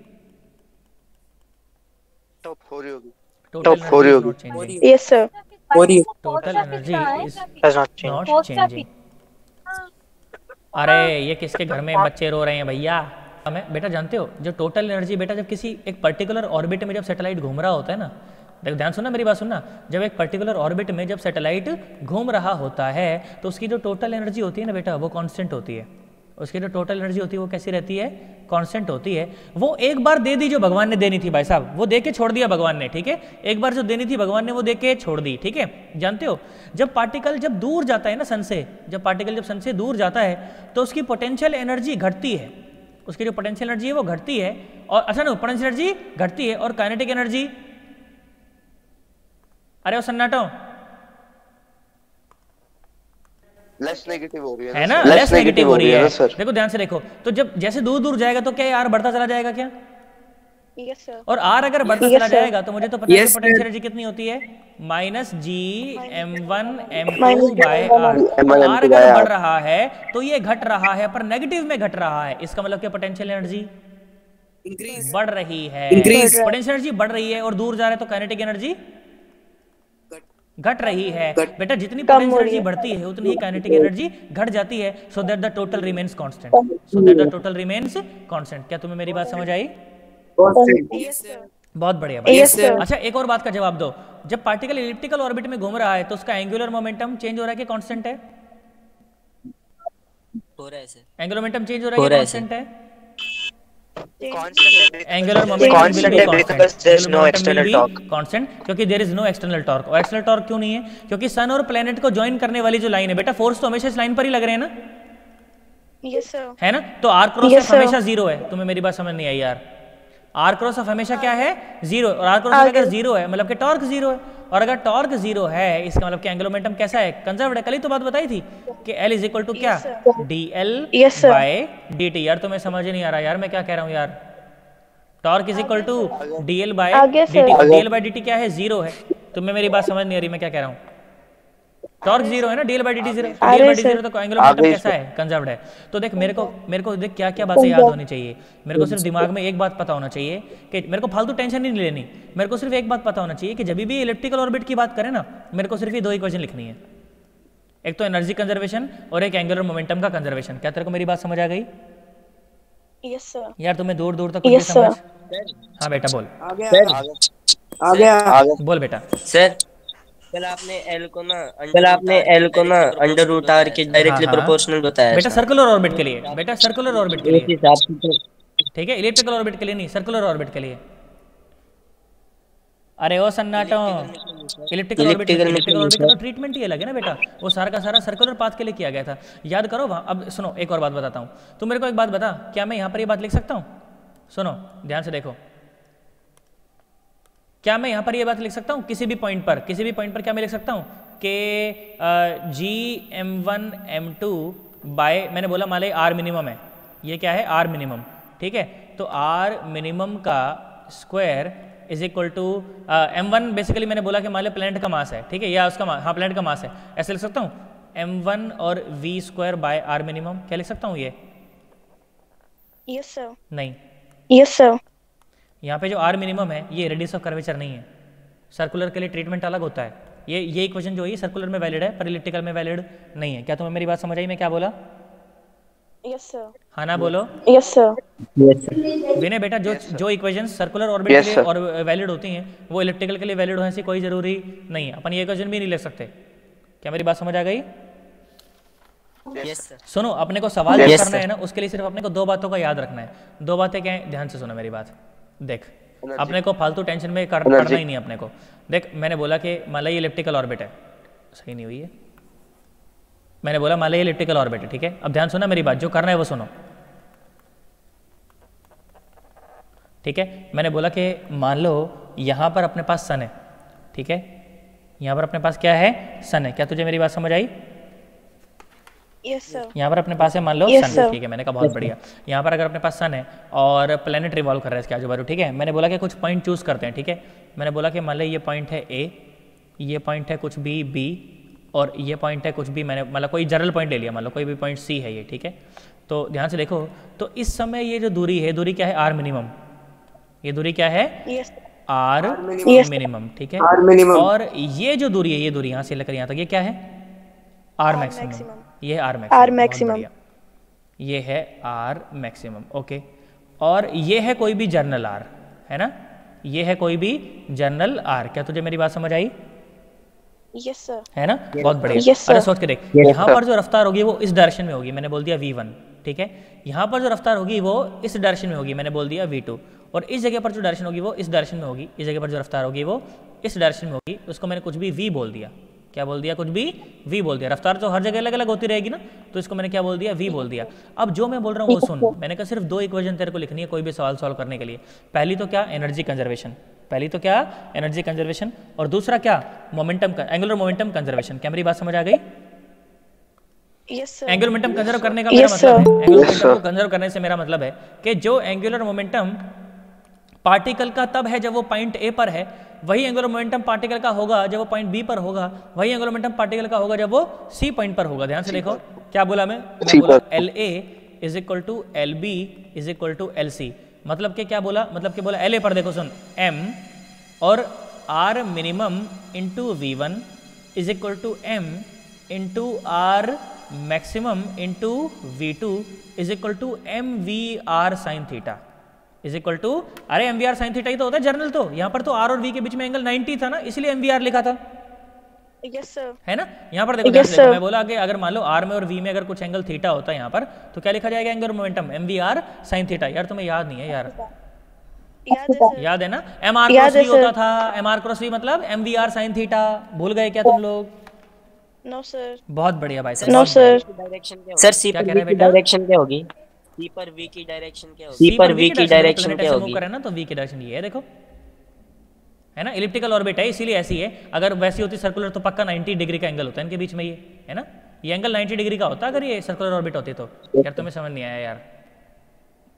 टॉप हो रही होगी, yes sir, total energy is not changing. अरे ये किसके घर में बच्चे रो रहे हैं भैया, हमें बेटा जानते हो, जो टोटल एनर्जी बेटा जब किसी एक पर्टिकुलर ऑर्बिट में जब सैटेलाइट घूम रहा होता है ना, देखो ध्यान सुनना, मेरी बात सुनना। जब एक पर्टिकुलर ऑर्बिट में जब सैटेलाइट घूम रहा होता है तो उसकी जो टोटल एनर्जी होती है ना बेटा, वो कांस्टेंट होती है। उसकी जो टोटल एनर्जी होती है वो कैसी रहती है? कांस्टेंट होती है। वो एक बार दे दी जो भगवान ने देनी थी भाई साहब, वो दे के छोड़ दिया भगवान ने, ठीक है। एक बार जो देनी थी भगवान ने वो दे के छोड़ दी, ठीक है। जानते हो जब पार्टिकल जब दूर जाता है ना सन से, जब पार्टिकल जब सन से दूर जाता है तो उसकी पोटेंशियल एनर्जी घटती है। उसकी जो पोटेंशियल एनर्जी है वो घटती है, और अच्छा ना, पोटेंशियल एनर्जी घटती है और काइनेटिक एनर्जी, अरे वो सन्नाटो लेस नेगेटिव हो रही है ना, लेस नेगेटिव हो रही है सर। देखो ध्यान से देखो, तो जब जैसे दूर दूर जाएगा तो क्या आर बढ़ता चला जाएगा क्या? Yes sir. और आर अगर बढ़ता चला जाएगा तो मुझे तो पता है कि पोटेंशियल एनर्जी कितनी होती है, minus G m1 m2 by r. R अगर बढ़ रहा है तो ये घट रहा है, पर नेगेटिव में घट रहा है। इसका मतलब क्या पोटेंशियल एनर्जी बढ़ रही है, पोटेंशियल एनर्जी बढ़ रही है, और दूर जा रहा है तो काइनेटिक एनर्जी घट रही है। बेटा जितनी पोटेंशियल एनर्जी बढ़ती है उतनी ही काइनेटिक एनर्जी घट जाती है, so that the total remains constant, so that the total remains constant. क्या तुम्हें मेरी बात समझ आई? बहुत बढ़िया भाई। अच्छा एक और बात का जवाब दो, जब पार्टिकल इलिप्टिकल ऑर्बिट में घूम रहा है तो उसका एंगुलर मोमेंटम चेंज हो रहा है कि कांस्टेंट है? हो रहा है सर। एंगुलर मोमेंटम चेंज हो रहा है कि कांस्टेंट है? एंगुलर मोमेंटम कांस्टेंट, क्योंकि there is no external torque. और एक्सटर्नल टॉर्क क्यों नहीं है? क्योंकि सन और प्लेनेट को ज्वाइन करने वाली जो लाइन है बेटा, फोर्स तो हमेशा इस लाइन पर ही लग रहे हैं ना, यस सर, है ना। तो आर क्रॉस ऑफ हमेशा जीरो है। तुम्हें मेरी बात समझ नहीं आई यार? आर क्रॉस ऑफ हमेशा क्या है? जीरो। और आर क्रॉस ऑफ अगर जीरो है मतलब कि टॉर्क जीरो है, और अगर टॉर्क जीरो है इसका मतलब कि एंगुलर मोमेंटम कैसा है? कंजर्व्ड है। कल ही तो बात बताई थी कि L इज इक्वल टू क्या? dl by dt। यार तुम्हें समझ नहीं आ रहा यार मैं क्या कह रहा हूँ यार? Torque is equal to dl by dt। dl by dt क्या है? जीरो है। तुम्हें मेरी बात समझ नहीं आ रही मैं क्या कह रहा हूँ? टॉर्क जीरो है ना, dl by dt zero. dl by dt zero तो एंगुलर मोमेंटम कैसा है? कंजर्व्ड है। तो देख मेरे को देख क्या क्या बातें याद होनी चाहिए। मेरे को सिर्फ दिमाग में एक बात पता होना चाहिए कि मेरे को फालतू टेंशन नहीं लेनी। मेरे को सिर्फ एक बात पता होना चाहिए कि जब भी इलिप्टिकल ऑर्बिट की बात करें ना, मेरे को सिर्फ ये दो इक्वेशन लिखनी है, एक तो एनर्जी कंजर्वेशन और एक एंगुलर मोमेंटम का कंजर्वेशन। क्या तेरे को मेरी बात समझ आ गई? Yes sir. यार तुम्हें दूर दूर तक कुछ भी समझ? हाँ बेटा बोल। आ गया बोल बेटा। सर कल आपने L को ना अंडर रूट आर के डायरेक्टली प्रोपोर्शनल बताया बेटा सर्कुलर ऑर्बिट के लिए, बेटा सर्कुलर ऑर्बिट के लिए, ठीक है, इलिप्टिकल ऑर्बिट के लिए नहीं, सर्कुलर ऑर्बिट के लिए। अरे ओ सन्नाटो, इलिप्टिकल ऑर्बिट का तो ट्रीटमेंट ही अलग है ना बेटा, वो सारा का सारा सर्कुलर पाथ के लिए किया गया था, याद करो वहाँ। अब सुनो एक और बात बताता हूँ, तुम मेरे को एक बात बता, क्या मैं यहाँ पर ये बात लिख सकता हूँ? सुनो ध्यान से देखो, क्या मैं यहाँ पर ये बात लिख सकता हूँ? किसी भी पॉइंट पर क्या मैं लिख सकता हूँ कि Gm1 M2 बाय, मैंने बोला मान लो आर मिनिमम है, ये क्या है? आर मिनिमम, ठीक है। तो आर मिनिमम का square is equal to M1, basically मैंने बोला कि मान लो प्लैनेट का मास है, ठीक है, या उसका हाँ प्लैनेट का मास है, ऐसे लिख सकता हूँ M1 और V square by R minimum. क्या लिख सकता हूँ ये? Yes sir. नहीं, यस सर। यहाँ पे जो आर मिनिमम है ये रेडियस ऑफ कर्वेचर नहीं है। सर्कुलर के लिए ट्रीटमेंट अलग होता है। ये इक्वेशन जो है सर्कुलर में वैलिड है पर इलिप्टिकल में वैलिड नहीं है। क्या तुम्हें मेरी बात समझ आई मैं क्या बोला? Yes sir. हाँ ना बोलो। Yes sir. विनय बेटा जो इक्वेशंस सर्कुलर ऑर्बिट के लिए और वैलिड होती हैं वो इलिप्टिकल के लिए वैलिड होने से कोई जरूरी नहीं है। अपन ये इक्वेशन भी नहीं लिख सकते। क्या मेरी बात समझ आ गई? Yes, sir. सुनो, अपने को सवाल yes, करना है ना, उसके लिए सिर्फ अपने को दो बातों का याद रखना है। दो बातें क्या है? ध्यान से सुनो मेरी बात। देख अपने को फालतू टेंशन में पड़ना ही नहीं अपने को। देख मैंने बोला कि मान लो ये इलिप्टिकल ऑर्बिट है, सही नहीं हुई है, मैंने बोला मान लो ये इलिप्टिकल ऑर्बिट है, ठीक है। अब ध्यान सुना मेरी बात, जो करना है वो सुनो, ठीक है। मैंने बोला कि मान लो यहाँ पर अपने पास सन है, ठीक है, यहाँ पर अपने पास क्या है? सन है। क्या तुझे मेरी बात समझ आई? Yes sir. यहाँ पर अपने पास है मान लो सन, ठीक है, मैंने कहा बहुत बढ़िया। यहाँ पर अगर अपने पास सन है और प्लेनेट रिवॉल्व कर रहा है इसके आजू बाजू, ठीक है। मैंने बोला कि कुछ पॉइंट चूज करते हैं, ठीक है। मैंने बोला कि मान लो ये पॉइंट है ए, ये पॉइंट है कुछ भी बी, और ये पॉइंट है कुछ भी, मैंने मतलब कोई जनरल पॉइंट ले लिया, मान लो कोई भी पॉइंट सी है ये, ठीक है। तो ध्यान से देखो, तो इस समय ये जो दूरी है, दूरी क्या है? R minimum. ये दूरी क्या है? आर मिनिमम, ठीक है। और ये जो दूरी है, ये दूरी यहाँ से लेकर यहाँ तक, ये क्या है? R maximum. ये है आर मैक्सिमम, ये है आर मैक्सिमम, ओके। और ये है कोई भी जर्नल आर, है ना, ये है कोई भी जनरल आर। क्या तुझे मेरी बात समझ आई? Yes, sir. है ना? बहुत बढ़िया। Yes, sir. अरे सोच के देख, यहाँ पर जो रफ्तार होगी वो इस डायरेक्शन में होगी, मैंने बोल दिया v1, ठीक है। यहाँ पर जो रफ्तार होगी वो इस डायरेक्शन में होगी, मैंने बोल दिया v2, और इस जगह पर जो डायरेक्शन होगी वो इस डायरेक्शन में होगी, इस जगह पर जो रफ्तार होगी वो इस डायरेक्शन में होगी, उसको मैंने कुछ भी v बोल दिया। क्या बोल दिया? कुछ भी v बोल दिया। रफ्तार तो हर जगह अलग अलग होती रहेगी ना, तो इसको मैंने क्या बोल दिया? v बोल दिया। अब जो मैं बोल रहा हूँ वो सुन, मैंने कहा सिर्फ 2 इक्वेशन तेरे को लिखनी है कोई भी सवाल सॉल्व करने के लिए। पहली तो क्या? Energy conservation. पहली तो क्या? Energy conservation. और दूसरा क्या? Momentum, angular momentum conservation. क्या मेरी बात समझ आ गई? Yes, sir. Angular momentum conserve करने का मेरा Yes, मतलब है, sir. एंगुलर मोमेंटम को कंजर्व करने से मेरा मतलब है कि जो एंगुलर मोमेंटम पार्टिकल का तब है जब वो पॉइंट ए पर है, वही एंगुलर मोमेंटम पार्टिकल का होगा जब वो पॉइंट बी पर होगा, वही एंगुलर मोमेंटम पार्टिकल का होगा जब वो सी पॉइंट पर होगा। ध्यान से देखो क्या बोला मैं बोला L A is equal to L B is equal to L C. मतलब कि क्या बोला? मतलब कि बोला एल ए पर देखो सुन, एम और R minimum into V one is equal to M into R maximum into V two is equal to M V R sine theta is equal to, अरे M V R sine theta ही तो होता है journal. तो यहाँ पर तो are और वी के बीच में एंगल 90 था ना, इसलिए एम वी आर लिखा था। Yes, sir. है ना? यहाँ पर देखो, Yes, देखो sir. मैं बोला कि अगर मान लो आर में और वी में अगर कुछ एंगल थीटा होता है यहाँ पर, तो क्या लिखा जाएगा? Angle momentum M V R sine theta. यार तुम्हें याद नहीं है यार? याद है सर। याद है ना? एम आर याद क्रॉस वी है, होता sir. था, एम आर क्रॉस वी मतलब M V R sine theta. भूल गए क्या तुम लोग? No, sir. बहुत बढ़िया भाई साहब। No, बहुत sir. बढ़िया। डायरेक्शन क्या क्या होगी? कह रहे हैं बेटा? डायरेक्शन क्या होगी? सी पर वी की डायरेक्शन क्या होगी? सी पर वी की डायरेक्शन क्या क्या होगी? होगी? ना तो वी की डायरेक्शन ये है, देखो है ना, इलिप्टिकल ऑर्बिट है इसीलिए ऐसी है। अगर वैसी होती सर्कुलर तो पक्का 90 डिग्री का एंगल होता है इनके बीच में, ये है ना, ये एंगल 90 डिग्री का होता अगर ये सर्कुलर ऑर्बिट होती तो। यार तुम्हें समझ नहीं आया यार?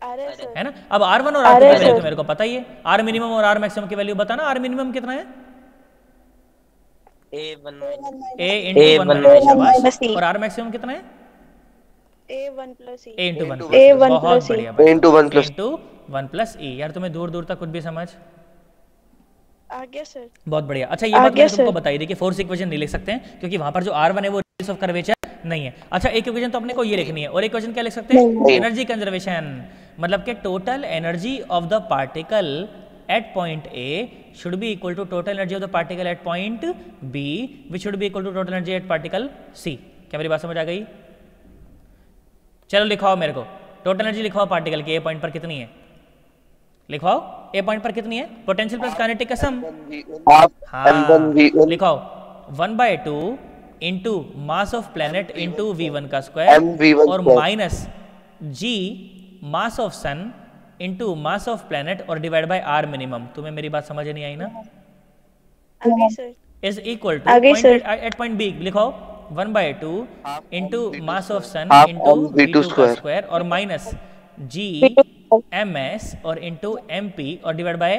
आ रहे हैं सर। है ना? अब R1 और R2 की वैल्यू तो मेरे को पता ही है। R मिनिमम और R मैक्सिमम की वैल्यू बताना। R मिनिमम कितना है? A इंटू 1 और R मैक्सिमम कितना है? A1 plus E. A into 1। A1 बहुत plus E. बढ़िया A into 1 plus into 1 plus E। यार तुम्हें दूर दूर तक कुछ भी समझ? आ गया सर। बहुत बढ़िया। अच्छा ये बात आगे मैंने तुमको सर। बताई थी कि फोर्स इक्वेशन नहीं लिख सकते हैं क्योंकि वहां पर जो R1 है वो रेडियस ऑफ कर्वेचर नहीं है। अच्छा एक इक्वेशन तो अपने को ये लिखनी है, और इक्वेशन क्या लिख सकते हैं? नहीं। Energy conservation. मतलब कि total energy of the particle at point A should be equal to total energy of the particle at point B which should be equal to total energy at particle C. क्या मेरी बात समझ आ गई? चलो लिखवाओ मेरे को, टोटल एनर्जी लिखवाओ पार्टिकल की ए पॉइंट पर कितनी है, लिखवाओ। ए पॉइंट पर कितनी है? पोटेंशियल प्लस काइनेटिक का सम। half हाँ M1V1 लिखाओ 1/2 into mass of planet into V1 का स्क्वायर MV1 और square. Minus G mass of sun into mass of planet और डिवाइड बाय R मिनिमम। तुम्हें मेरी बात समझ नहीं आई ना? आ गई सर। इज इक्वल आगे to sir. At point B लिखाओ 1/2 into mass of sun half into MV2 V2 का square. स्क्वायर और माइनस जी एम एस और इंटू एम पी और डिवाइड बाय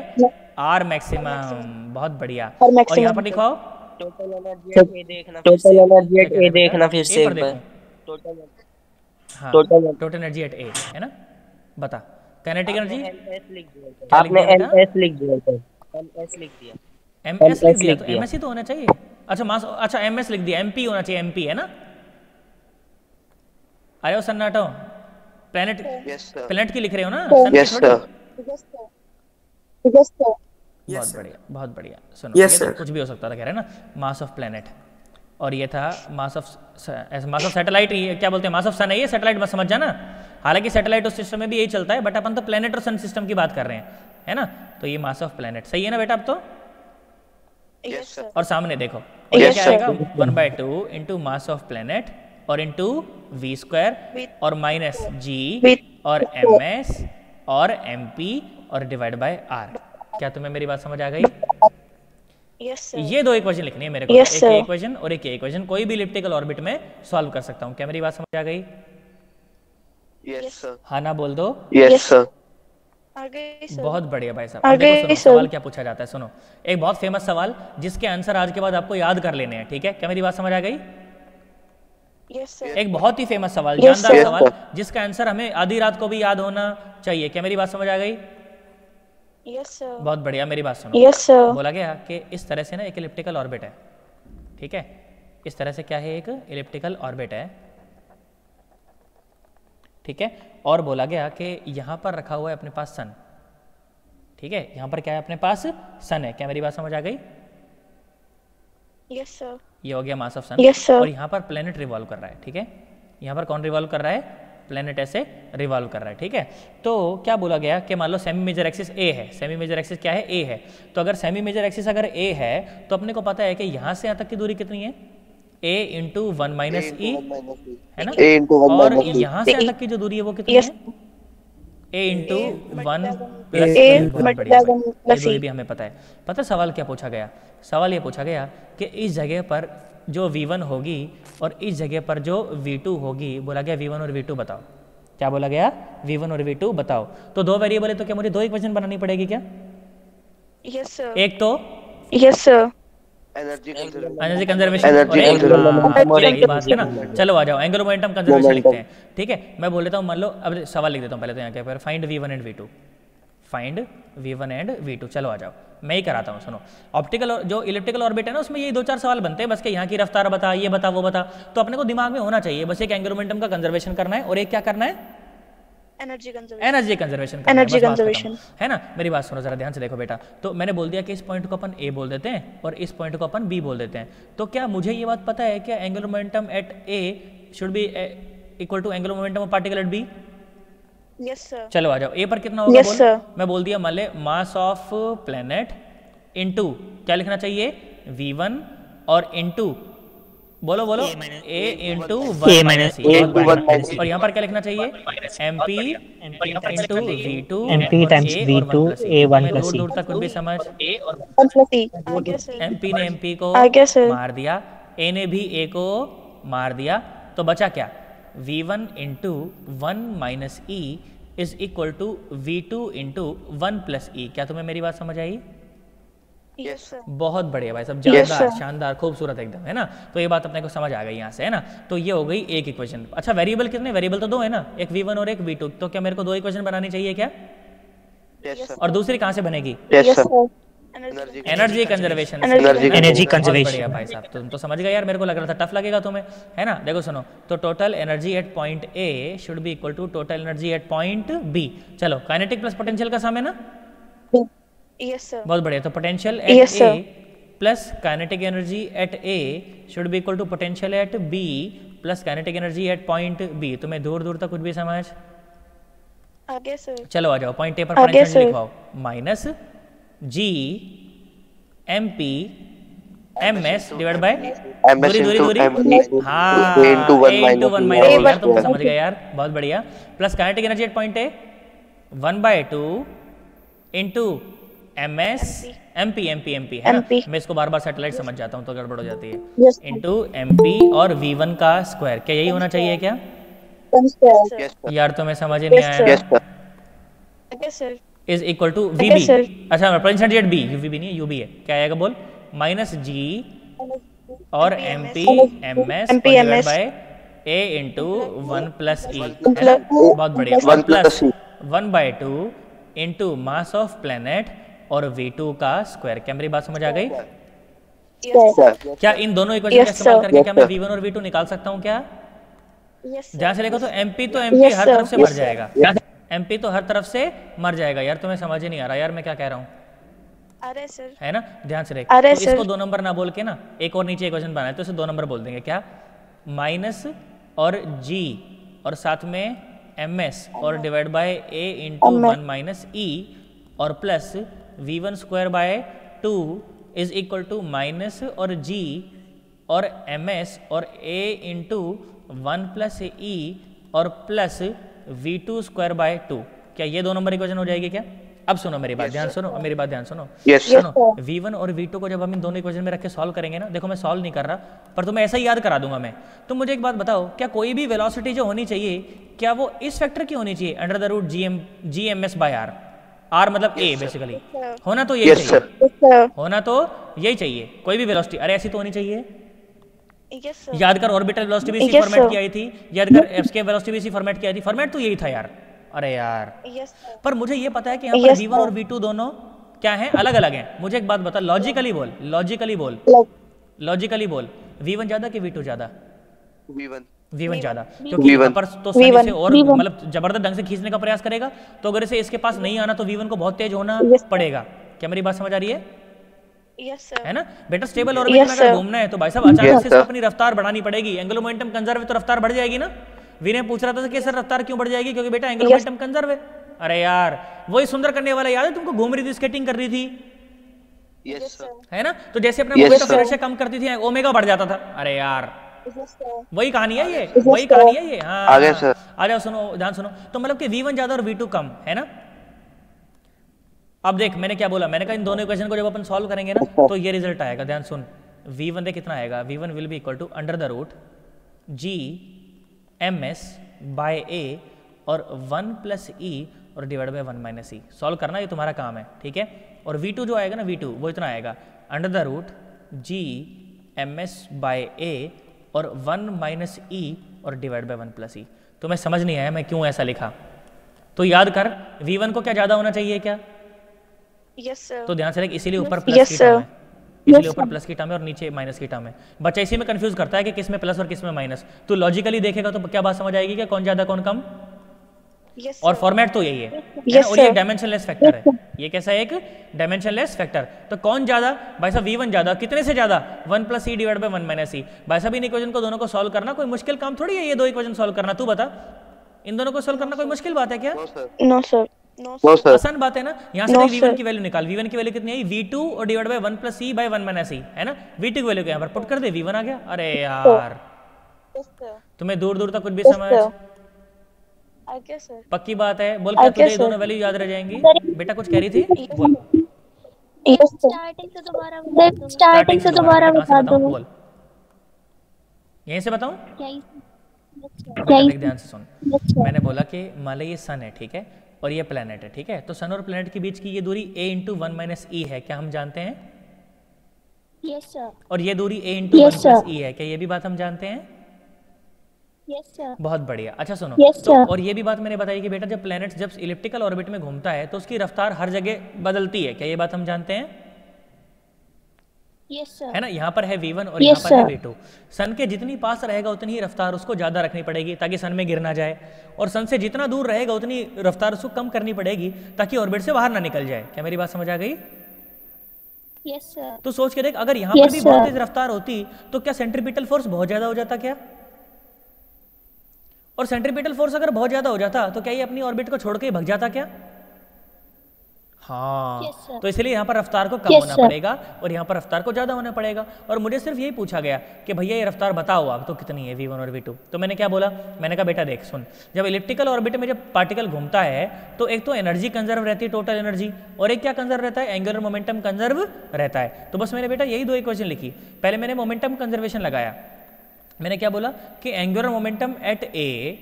आर मैक्सिमम। बहुत बढ़िया। और और यहाँ पर लिखाओ टोटल एनर्जी देखना, टोटल एनर्जी एट ए देखना फिर से ए एक पर बार। देखो। टोटल हाँ टोटल- टोटल एनर्जी एट ए है ना? बता काइनेटिक एनर्जी एस लिख दिया, क्या आपने लिख दिया एम एस लिख दिया, एम एस लिख दिया। एम एस लिख दिया, लिख तो दिया। एम एस ही तो होना चाहिए। अच्छा मास, अच्छा एम एस लिख दिया, एम पी होना चाहिए, एम पी है ना? अरे वो सन्नाटो प्लेनेट, Yes sir. प्लेनेट की लिख रहे हो ना? सन की Yes थोड़ी? sir. बहुत बढ़िया बहुत बढ़िया। सुनो ये तो कुछ भी हो सकता था, कह रहे हैं ना मास ऑफ प्लेनेट, और ये था मास ऑफ सैटेलाइट। क्या बोलते हैं, मास ऑफ सन है ये, सैटेलाइट मत समझ जाना। हालांकि सैटेलाइट उस सिस्टम में भी यही चलता है, बट अपन तो प्लेनेट और सन सिस्टम की बात कर रहे हैं, है ना? तो ये मास ऑफ प्लेनेट सही है ना बेटा? अब तो Yes sir. और सामने देखो, और ये Yes, क्या sir. आएगा 1/2 इंटू मास ऑफ प्लेनेट और इंटू वी स्क्वायर With- और माइनस जी with- और एम एस और एम पी और डिवाइड बाय आर। क्या तुम्हें मेरी बात समझ आ गई? Yes sir. ये दो इक्वेशन लिखनी है मेरे को, Yes, एक sir. ये इक्वेशन और एक ये इक्वेशन, कोई भी इलिप्टिकल ऑर्बिट में सॉल्व कर सकता हूँ। क्या मेरी बात समझ आ गई? Yes sir. हाँ ना बोल दो। Yes sir. आ गई सर। बहुत बढ़िया भाई साहब। आ अब देखो गई सुनो सर। सवाल क्या पूछा जाता है, सुनो एक बहुत फेमस सवाल जिसके आंसर आज के बाद आपको याद कर लेने हैं, ठीक है? क्या मेरी बात समझ आ गई? Yes sir. एक बहुत ही फेमस सवाल, Yes, जानदार sir. सवाल जिसका आंसर हमें आधी रात को भी याद होना चाहिए। क्या मेरी बात समझ आ गई? Yes sir. बहुत बढ़िया, मेरी बात सुनो। Yes sir. बोला गया कि इस तरह से ना एक इलिप्टिकल ऑर्बिट है, ठीक है? इस तरह से क्या है, एक इलिप्टिकल ऑर्बिट है, ठीक है? और बोला गया कि यहाँ पर रखा हुआ है अपने पास सन, ठीक है, यहाँ पर क्या है अपने पास, सन है। क्या मेरी बात समझ आ गई? Yes sir. ये हो गया mass of sun. Yes, sir. और यहाँ पर प्लेनेट रिवॉल्व कर रहा है, ठीक है, यहाँ पर कौन रिवॉल्व कर रहा है, प्लेनेट ऐसे रिवॉल्व कर रहा है, ठीक है। तो क्या बोला गया कि मान लो सेमी मेजर एक्सिस ए है, सेमी मेजर एक्सिस क्या है, ए है। तो अगर सेमी मेजर एक्सिस अगर ए है तो अपने को पता है कि यहाँ से यहाँ तक की दूरी कितनी है, ए इंटू वन माइनस ई, है ना। A into 1 और minus E. यहाँ से यहाँ तक की जो दूरी है वो कितनी Yes. है, A into one A plus multiplied plus दूरी E. भी हमें पता है। पता सवाल क्या पूछा गया, सवाल ये पूछा गया कि इस जगह पर जो V1 होगी और इस जगह पर जो V2 होगी, बोला गया V1 और V2 बताओ। क्या बोला गया, V1 और V2 बताओ। तो दो वेरिएबल है तो क्या मुझे दो इक्वेशन बनानी पड़ेगी क्या? Yes sir. एक तो yes sir. Energy conservation. Energy conservation Energy और एक conservation. यही बात है ना। चलो आ जाओ, एंगुलर मोमेंटम कंजर्वेशन लिखते हैं, ठीक है। मैं बोल देता हूँ, मान लो अब सवाल लिख देता हूँ पहले तो यहाँ के पर, find V1 and V2, find V1 and V2। चलो आ जाओ, मैं ही कराता हूँ, सुनो। ऑप्टिकल जो इलिप्टिकल ऑर्बिट है ना, उसमें ये दो चार सवाल बनते हैं बस के यहाँ की रफ्तार बता, ये बता, वो बता। तो अपने को दिमाग में होना चाहिए बस एक एंगुलर मोमेंटम का कंजर्वेशन करना है और एक क्या करना है, energy conservation. Energy conservation, Energy conservation. है ना। मेरी बात सुनो जरा ध्यान से देखो बेटा। तो मैंने बोल दिया कि इस पॉइंट को अपन ए बोल देते हैं और इस पॉइंट को अपन बी बोल देते हैं। तो क्या मुझे ये बात पता है क्या angular momentum at A should be equal to angular momentum of particle at B? Yes sir. चलो आ जाओ, ए पर कितना होगा Yes, बोल। sir. मैं बोल दिया मान ले मास ऑफ प्लेनेट इनटू क्या लिखना चाहिए, V1 और इनटू बोलो बोलो ए इंटू वन माइनस ई, और यहाँ पर क्या लिखना चाहिए, MP into V2 MP times V2 A1 plus दूर दूर तक कुछ भी समझ। 1 plus E। आगे सर। MP ने MP को आगे सर। मार दिया, A ने भी A को मार दिया, तो बचा क्या, V1 into one minus e is equal to V2 into one plus e. क्या तुम्हें मेरी बात समझ आई? Yes sir. बहुत बढ़िया भाई सब, Yes, जानदार sir. शानदार खूबसूरत एकदम, है ना। तो ये बात अपने को समझ आ गई यहाँ से, है ना। तो ये हो गई एक इक्वेशन। अच्छा वेरिएबल कितने, वेरिएबल तो दो है ना, एक V1 और एक V2। तो क्या मेरे को दो इक्वेशन बनानी चाहिए क्या? Yes, sir. और दूसरी कहाँ से बनेगी? Yes, sir. Energy energy conservation. Energy conservation. बढ़िया भाई साहब, तुम तो समझ गए यार, मेरे को लग रहा था टफ लगेगा तुम्हें, है ना। देखो सुनो, तो total energy at point A should be equal to total energy at point B. चलो काइनेटिक प्लस पोटेंशियल का सम है ना, यस सर। बहुत बढ़िया। तो potential Yes, at sir. A plus kinetic energy at A should be equal to potential at B plus kinetic energy at point B. तुम्हें दूर दूर तक कुछ भी समझ? आगे सर। चलो आ जाओ, पॉइंट ए पर आगे पोटेंशियल sir. लिखवाओ, minus G M P M S divide by MS दूरी into दूरी MP हाँ A into 1 A into 1 minus E. यार तुम तो समझ गए यार, बहुत बढ़िया। Plus kinetic energy at point A 1/2 into M S M P है ना। MP. मैं इसको बार बार सैटेलाइट समझ जाता हूँ तो गड़बड़ हो जाती है। Yes, sir. Into M P और V1 का स्क्वायर, क्या यही होना चाहिए क्या? Yes, sir. यार तुम्हें समझ ही नहीं Yes, आया। sir. Yes, sir. आगे sir. Is equal to Okay, VB। sir. अच्छा पोटेंशियल एट बी, UVB नहीं है, UB है। क्या आएगा बोल, माइनस जी और MP MS MP, MS. By A into one plus ई, plus- बहुत बढ़िया। और 1 plus plus E. 1/2 into mass of planet और V2 का स्क्वायर। क्या मेरी बात समझ आ गई? Yes Sir. क्या इन दोनों इक्वेशन Yes, का इस्तेमाल sir. करके Yes, क्या मैं sir. V1 और V2 निकाल सकता हूँ क्या? यस ध्यान से देखो, तो MP तो MP Yes, हर sir. तरफ से Yes, मर sir. जाएगा, MP तो हर तरफ से मर जाएगा। यार तुम्हें समझ ही नहीं आ रहा यार मैं क्या कह रहा हूँ, अरे सर। है ना। ध्यान से देख, अरे तो इसको sir. 2 नंबर ना बोल के ना एक और नीचे इक्वेशन बनाए तो इसे 2 नंबर बोल देंगे। क्या, माइनस और जी और साथ में MS और divide by A into one minus e और plus V1 square by 2 is equal to minus और जी और MS और A into one plus e और प्लस V2 स्क्वायर बाय 2। क्या ये 2 नंबर इक्वेशन हो जाएगी क्या? अब सुनो मेरी बात, ध्यान सुनो, मेरी बात ध्यान सुनो। Yes, sir. सुनो, V1 और V2 को जब हम इन दोनों इक्वेशन में रख के सॉल्व करेंगे ना, देखो मैं सॉल्व नहीं कर रहा पर तुम्हें ऐसा ही याद करा दूंगा मैं। तुम मुझे एक बात बताओ, क्या कोई भी वेलोसिटी जो होनी चाहिए क्या वो इस फैक्टर की होनी चाहिए, under the root GMS by R? R मतलब A बेसिकली, होना तो यही Yes, चाहिए, sir. Yes sir. होना तो यही चाहिए। कोई भी वेलोसिटी, अरे ऐसी तो होनी चाहिए। Yes sir. याद कर ऑर्बिटल वेलोसिटी भी इसी Yes, फॉर्मेट sir. की आई थी, याद कर एस्केप वेलोसिटी भी इसी फॉर्मेट की आई थी, फॉर्मेट तो यही था यार। अरे यार, यस सर। पर मुझे ये पता है कि यहाँ पर Yes, V1 और sir. V2 दोनों क्या हैं, अलग अलग हैं। मुझे एक बात बता, लॉजिकली बोल, लॉजिकली बोल, लॉजिकली बोल, V1 ज्यादा कि V2 ज्यादा? V1. V1 ज्यादा, क्योंकि यहाँ पर तो सन इसे और मतलब जबरदस्त ढंग से खींचने का प्रयास करेगा, तो अगर इसे इसके पास नहीं आना तो V1 को बहुत तेज होना पड़ेगा। क्या मेरी बात समझ आ रही है? Yes sir. है ना बेटा? स्टेबल ऑर्बिट में अगर घूमना है तो भाई साहब अचानक से इसको अपनी रफ्तार बढ़ानी पड़ेगी। एंगुलर मोमेंटम कंजर्व है तो रफ्तार बढ़ जाएगी ना। वी ने पूछ रहा था कि सर रफ्तार क्यों बढ़ जाएगी? क्योंकि बेटा एंगुलर मोमेंटम कंजर्व है। अरे यार वही सुंदर करने वाला याद है तुमको? घूम रही थी, स्केटिंग कर रही थी, यस सर, है ना? तो जैसे अपने मोमेंट ऑफ इनर्शिया कम करती थी ओमेगा बढ़ जाता था। अरे यार वही कहानी है ये, वही कहानी है ये। हाँ आगे सर, आ जाओ, सुनो ध्यान सुनो। तो मतलब कि V1 ज्यादा और V2 कम, है ना? अब देख मैंने क्या बोला, मैंने कहा इन दोनों इक्वेशन को जब अपन सॉल्व करेंगे ना तो ये रिजल्ट आएगा। ध्यान सुन, V1 देख कितना आएगा, V1 will be equal to under the root G MS by A और 1 प्लस E और divide by 1 minus E। Solve करना ये तुम्हारा काम है, ठीक है? और V2 जो आएगा ना, V2 वो इतना आएगा under the root G MS by A और 1 माइनस E और डिवाइड बाय 1 प्लस E। तो मैं समझ नहीं आया मैं क्यों ऐसा लिखा, तो याद कर V1 को क्या ज़्यादा होना चाहिए क्या? Yes sir. तो ध्यान से रख, इसीलिए ऊपर प्लस की टर्म है, इसीलिए ऊपर प्लस की टर्म है और नीचे माइनस की टर्म है। बच्चा इसी में कंफ्यूज करता है कि किस में प्लस और किस में माइनस। तो लॉजिकली देखेगा तो क्या बात समझ आएगी क्या कौन ज़्यादा कौन कम? यस और फॉर्मेट तो यही है और ये डायमेंशनलेस फैक्टर है। ये कैसा है? एक डायमेंशनलेस फैक्टर। तो कौन ज्यादा? भाई साहब V1 ज्यादा। कितने से ज्यादा? 1 plus E divide by 1 minus E। भाई साहब इन इक्वेशन को दोनों को सॉल्व करना कोई मुश्किल काम थोड़ी है, ये दो इक्वेशन सॉल्व करना। तू बता, इन दोनों को सॉल्व करना कोई मुश्किल बात है क्या? No sir. नो सर, आसान बात है ना। यहाँ से V1 की वैल्यू निकाल। V1 की वैल्यू कितनी है? V2 और divide by 1 plus E by 1 minus E, है ना? V2 की वैल्यू यहाँ पर पुट कर दे, V1 आ गया। अरे यार तुम्हें दूर दूर तक कुछ भी समझ? आगे सर। पक्की बात है? बोल क्या तुझे दोनों वैल्यू याद रह जाएंगी? बेटा कुछ कह रही थी, बोल। स्टार्टिंग से दोबारा बता दो। बोल, यहीं से बताऊं? ध्यान से सुन। मैंने बोला कि मान लो ये सन है, ठीक है, और ये प्लेनेट है, ठीक है? तो सन और प्लेनेट के बीच की ये दूरी a इंटू 1 माइनस E है, क्या हम जानते हैं? Yes sir. और ये दूरी a इंटू 1 प्लस E है, क्या ये भी बात हम जानते हैं? Yes sir. बहुत बढ़िया। अच्छा सुनो, तो और ये भी बात मैंने बताई कि बेटा जब प्लेनेट जब इलिप्टिकल ऑर्बिट में घूमता है तो उसकी रफ्तार हर जगह बदलती है, क्या ये बात हम जानते हैं? Yes sir. है ना? यहाँ पर है V1 और यहाँ पर है V2। सन के जितनी पास रहेगा उतनी ही रफ्तार उसको ज्यादा रखनी पड़ेगी ताकि सन में गिर ना जाए, और सन से जितना दूर रहेगा उतनी रफ्तार उसको कम करनी पड़ेगी ताकि ऑर्बिट से बाहर ना निकल जाए। क्या मेरी बात समझ आ गई? Yes sir. तो सोच के देख, अगर यहाँ पर भी बहुत तेज रफ्तार होती तो क्या सेंट्रीपिटल फोर्स बहुत ज्यादा हो जाता क्या? और सेंट्रीपिटल फोर्स अगर बहुत ज्यादा हो जाता तो क्या ये अपनी ऑर्बिट को छोड़ के भाग जाता क्या? हाँ तो इसलिए यहाँ पर रफ्तार को कम होना पड़ेगा और यहाँ पर रफ्तार को ज्यादा होना पड़ेगा। और मुझे सिर्फ यही पूछा गया कि भैया ये रफ्तार बताओ आप तो कितनी है V1 और V2। तो मैंने क्या बोला? मैंने कहा बेटा देख सुन, जब इलिप्टिकल ऑर्बिट में जब पार्टिकल घूमता है तो एक तो एनर्जी कंजर्व रहती है, टोटल एनर्जी, और एक क्या कंजर्व रहता है? एंगुलर मोमेंटम कंजर्व रहता है। तो बस मैंने बेटा यही दो इक्वेशन लिखी। पहले मैंने मोमेंटम कंजर्वेशन लगाया। मैंने क्या बोला कि angular momentum at A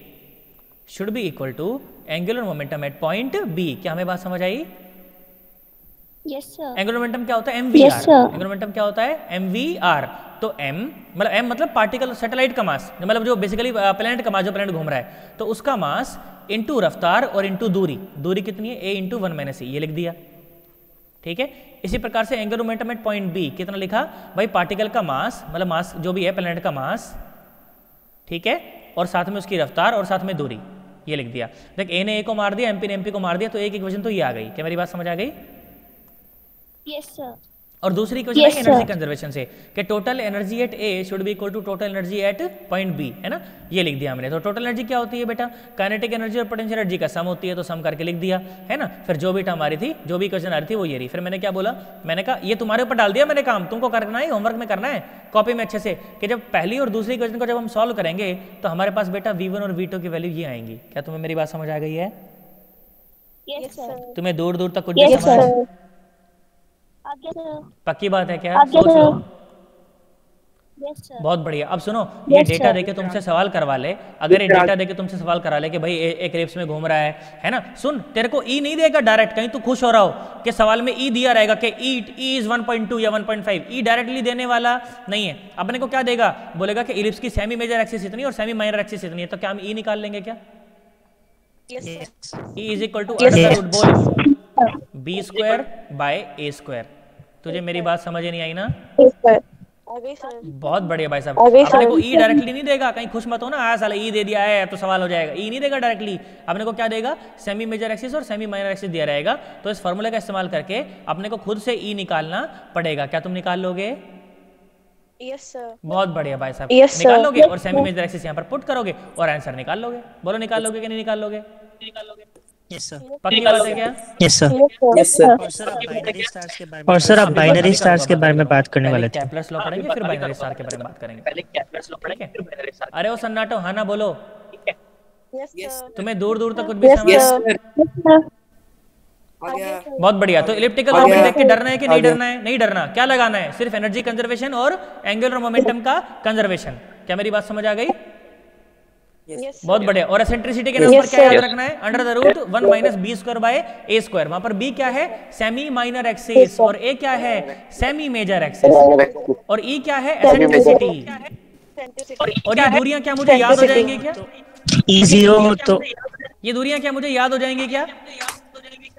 should be equal to angular momentum at point B। क्या हमें बात समझ आई? Yes sir. एंगुलर मोमेंटम क्या होता है? MVR। एंगुलर मोमेंटम क्या होता है? MVR। तो M मतलब पार्टिकल सैटेलाइट का मास, मतलब जो बेसिकली प्लैनेट का मास, जो प्लैनेट घूम रहा है, तो उसका मास इंटू रफ्तार और इंटू दूरी। दूरी कितनी है? A इंटू 1 माइनस E, ये लिख दिया, ठीक है? इसी प्रकार से angular momentum at point B कितना लिखा? भाई पार्टिकल का मास, मतलब मास जो भी है प्लैनेट का मास, ठीक है, और साथ में उसकी रफ्तार और साथ में दूरी, ये लिख दिया। देख A ने A को मार दिया, MP ने MP को मार दिया, तो एक इक्वेशन तो ये आ गई। क्या मेरी बात समझ आ गई? Yes sir. और दूसरी इक्वेशन है एनर्जी कंजर्वेशन से कि total energy at A should be equal to total energy at point B, है ना? ये लिख दिया हमने। तो टोटल एनर्जी क्या होती है बेटा? काइनेटिक एनर्जी और पोटेंशियल एनर्जी का सम होती है, तो सम करके लिख दिया, है ना? फिर जो भी टर्म आ रही थी, जो भी इक्वेशन आ रही थी वो ये रही। फिर मैंने क्या बोला? मैंने कहा ये तुम्हारे ऊपर डाल दिया मैंने काम, तुमको करना है, होमवर्क में करना है कॉपी में अच्छे से, कि जब पहली और दूसरी इक्वेशन को जब हम सॉल्व करेंगे तो हमारे पास बेटा V1 और V2 की वैल्यू ये आएंगी। क्या तुम्हें मेरी बात समझ आ गई है? Yes sir. तुम्हें दूर दूर तक कुछ भी समझ? पक्की बात है क्या? सोच लो। बहुत बढ़िया। अब सुनो, ये डेटा देके तुमसे सवाल करवा ले, अगर ये डेटा देके तुमसे सवाल करा ले कि भाई एक एलिप्स में घूम रहा है ना? सुन, तेरे को E नहीं देगा डायरेक्ट, कहीं तू खुश हो रहा हो कि सवाल में E दिया रहेगा कि E इज 1.2 या 1.5। E डायरेक्टली देने वाला नहीं है। अपने को क्या देगा? बोलेगा कि एलिप्स की सेमी मेजर एक्सिस इतनी और सेमी माइनर एक्सिस इतनी है, तो क्या हम E निकाल लेंगे क्या? E is equal to under root बोल B square by A square. तुझे मेरी बात समझ नहीं आई ना? बहुत बढ़िया भाई साहब। अपने को ई डायरेक्टली नहीं देगा, कहीं खुश मत हो ना, आया साला ई दे दिया है तो सवाल हो जाएगा। ई नहीं देगा डायरेक्टली, अपने को क्या देगा, सेमी मेजर एक्सिस और सेमी माइनर एक्सिस दिया रहेगा। तो इस फॉर्मूले का इस्तेमाल करके अपने को खुद से ई निकालना पड़ेगा। क्या तुम निकाल लोगे? Yes sir. बहुत बढ़िया भाई साहब, निकाल लोगे और सेमी मेजर एक्सिस यहाँ पर पुट करोगे और आंसर निकाल लोगे। बोलो निकाल लोगे कि नहीं निकाल लोगे? Yes sir. पक्की बात है क्या? Yes sir. Yes sir. और सर आप बाइनरी स्टार्स के बारे में बात करने वाले थे। कैप्लर्स लॉ पढ़ेंगे फिर बाइनरी स्टार के बारे में बात करेंगे। पहले कैप्लर्स लॉ पढ़ेंगे। अरे ओ सन्नाटो, हाँ ना बोलो। तुम्हें दूर दूर तक कुछ भी समझ? बहुत बढ़िया। तो इलिप्टिकल ऑर्बिट देख के डरना है कि नहीं डरना है? नहीं डरना। क्या लगाना है? सिर्फ एनर्जी कंजर्वेशन और एंगुलर मोमेंटम का कंजर्वेशन। क्या मेरी बात समझ आ गई? बहुत बढ़िया। और एसेंट्रिसिटी के नाम पर क्या याद रखना है? Under the root 1 minus B square by A square. वहां पर बी क्या है? सेमी माइनर एक्सिस, और ए क्या है? सेमी मेजर एक्सिस, और ई क्या है? एसेंट्रिसिटी। और ये दूरियां क्या मुझे याद हो जाएंगी क्या? E0 तो ये दूरियां क्या मुझे याद हो जाएंगी क्या?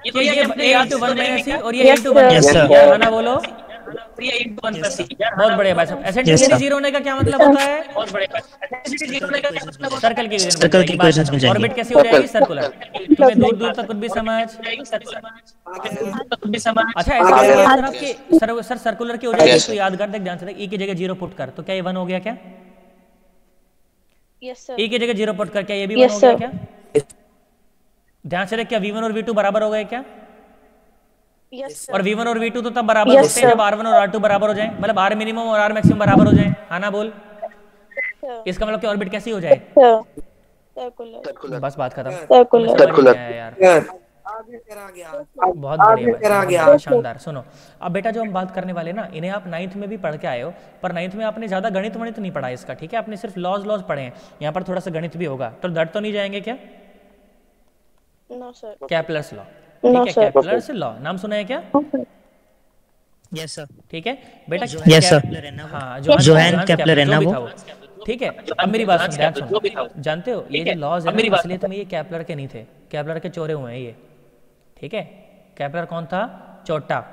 ये a into 1 माइनस सी और ये a into 1 Yes, plus sir. सी, है ना? बोलो। बहुत बढ़िया भाई साहब। एसेंट्रिसिटी जीरो होने का क्या मतलब होता है? सर्कल की equations मिल जाएंगी। ऑर्बिट कैसी हो जाएगी? सर्कुलर। तुम्हें दूर दूर तक कुछ भी समझ? अच्छा ऐसा सर आपके सर सर्कुलर की हो जाएगी तो याद कर देख ध्यान से देख। ई की जगह जीरो पुट कर तो क्या ये 1 हो गया क्या? ई की जगह जीरो पुट कर क्या ये भी 1 हो गया क्या? ध्यान से देख, क्या V1 और V2 बराबर हो गए क्या? और V1 और V2 तो तब बराबर होते हैं जब R1 और R2 बराबर हो जाएं, मतलब R मिनिमम और R मैक्सिमम बराबर हो जाएं। हाँ ना बोल। इसका मतलब कि ऑर्बिट कैसी हो जाए? बस बात खत्म। सर्कुलर यार। बहुत बढ़िया, शानदार। सुनो अब बेटा, जो हम बात करने वाले ना, इन्हें आप 9th में भी पढ़ के आए हो, पर 9th में आपने ज्यादा गणित वणित नहीं पढ़ा इसका, ठीक है? आपने सिर्फ लॉज पढ़े हैं। यहाँ पर थोड़ा सा गणित भी होगा, तो डर तो नहीं जाएंगे क्या? No sir. कैप्लर्स लॉ, ठीक है? कैप्लर्स लॉ नाम सुना है क्या? Yes sir. ठीक है बेटा। Yes sir. हाँ, जोहान केपलर है ना वो? ठीक है। अब मेरी बात सुन, ध्यान सुनो। जानते हो ये जो लॉज है ना, असलियत में ये कैपलर के नहीं थे, कैपलर के चोरे हुए हैं ये, ठीक है? कैपलर कौन था? चोटा।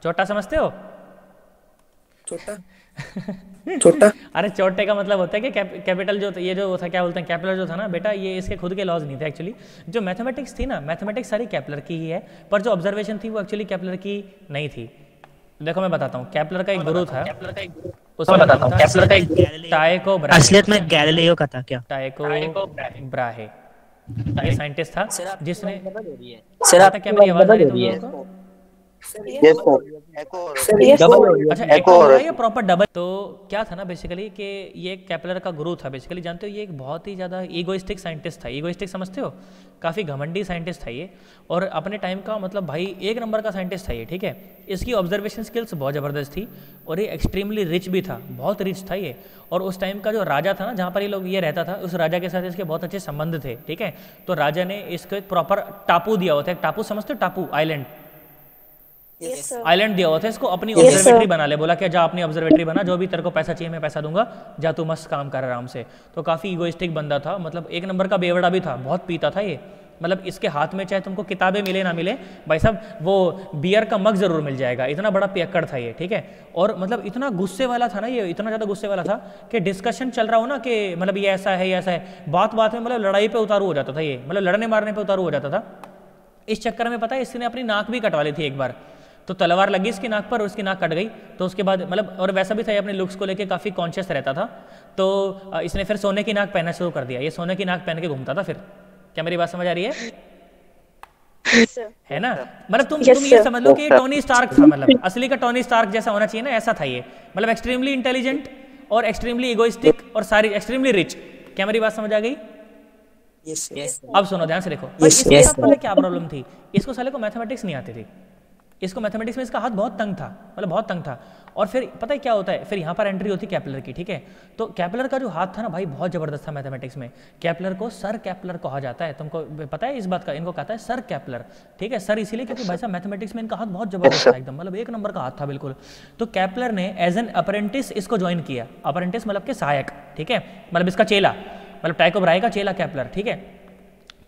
चोटा समझते हो? छोटा अरे चोटे का मतलब होता है कि कैपिटल जो ये जो था, क्या बोलते हैं, कैपलर जो था ना बेटा, ये इसके खुद के लॉज नहीं थे एक्चुअली। जो मैथमेटिक्स थी ना, मैथमेटिक्स सारी कैपलर की ही है, पर जो ऑब्जर्वेशन थी वो एक्चुअली कैपलर की नहीं थी। देखो मैं बताता हूँ, कैपलर का एक गुरु था, उसका नाम था टाइको ब्राहे। असलियत में गैलीलियो का था क्या? टाइको ब्राहे ये साइंटिस्ट था जिसने सर क्या मेरी आवाज आ रही है तुम लोगों को? Yes sir. अच्छा एको हो रहा है या प्रॉपर डबल? तो क्या था ना बेसिकली कि ये कैपलर का गुरु था बेसिकली। जानते हो ये एक बहुत ही ज़्यादा ईगोइस्टिक साइंटिस्ट था। ईगोइस्टिक समझते हो? काफ़ी घमंडी साइंटिस्ट था ये, और अपने टाइम का मतलब भाई एक नंबर का साइंटिस्ट था ये, ठीक है? इसकी ऑब्जर्वेशन स्किल्स बहुत ज़बरदस्त थी, और ये एक्सट्रीमली रिच भी था, बहुत रिच था ये। और उस टाइम का जो राजा था ना, जहाँ पर ये लोग ये रहता था, उस राजा के साथ इसके बहुत अच्छे संबंध थे, ठीक है? तो राजा ने इसको एक प्रॉपर टापू दिया हुआ था। एक टापू समझते हो? टापू आइलैंड, आइलैंड दिया हुआ था इसको, अपनी ऑब्जर्वेटरी बना ले। बोला कि जा अपनी ऑब्जर्वेटरी बना, जो भी तेरे को पैसा चाहिए मैं पैसा दूंगा, जा तू मस्त काम कर आराम से। तो काफ़ी ईगोइस्टिक बंदा था, मतलब एक नंबर का बेवड़ा भी था, बहुत पीता था ये। मतलब इसके हाथ में चाहे तुमको किताबें मिले ना मिले भाई साहब, वो बियर का मग जरूर मिल जाएगा, इतना बड़ा पियक्कड़ था ये, ठीक है? और मतलब इतना गुस्से वाला था ना ये, इतना ज़्यादा गुस्से वाला था कि डिस्कशन चल रहा हो ना कि मतलब ये ऐसा है, ये ऐसा है, बात बात में मतलब लड़ाई पे उतारू हो जाता था ये, मतलब लड़ने मारने पे उतारू हो जाता था। इस चक्कर में पता है इसने अपनी नाक भी कटवा ली थी एक बार, तो तलवार लगी इसकी नाक पर और उसकी नाक कट गई। तो उसके बाद मतलब, और वैसा भी था ये अपने लुक्स को लेके काफ़ी कॉन्शियस रहता था, तो इसने फिर सोने की नाक पहनना शुरू कर दिया। ये सोने की नाक पहन के घूमता था फिर। क्या मेरी बात समझ आ रही है? है ना? मतलब तुम ये समझ लो कि ये टोनी स्टार्क था, मतलब असली का टोनी स्टार्क जैसा होना चाहिए ना, ऐसा था ये। मतलब एक्सट्रीमली इंटेलिजेंट और एक्सट्रीमली इगोइस्टिक और सारी एक्सट्रीमली रिच। क्या मेरी बात समझ आ गई? अब सुनो ध्यान से देखो। इसके साथ पहले क्या प्रॉब्लम थी, इसको साले को मैथमेटिक्स नहीं आती थी। इसको मैथमेटिक्स में इसका हाथ बहुत तंग था, मतलब बहुत तंग था। और फिर पता है क्या होता है, फिर यहाँ पर एंट्री होती कैपलर की, ठीक है? तो कैपलर का जो हाथ था ना भाई, बहुत जबरदस्त था मैथमेटिक्स में। कैपलर को सर कैपलर कहा जाता है, तुमको पता है इस बात का? इनको कहता है सर कैपलर, ठीक है? सर इसीलिए क्योंकि भाई साहब मैथमेटिक्स में इनका हाथ बहुत जबरदस्त था एकदम, मतलब एक नंबर का हाथ था बिल्कुल। तो कैपलर ने एज एन अप्रेंटिस इसको ज्वाइन किया। अप्रेंटिस मतलब के सहायक, ठीक है? मतलब इसका चेला, मतलब टाइको ब्राहे का चेला कैपलर, ठीक है?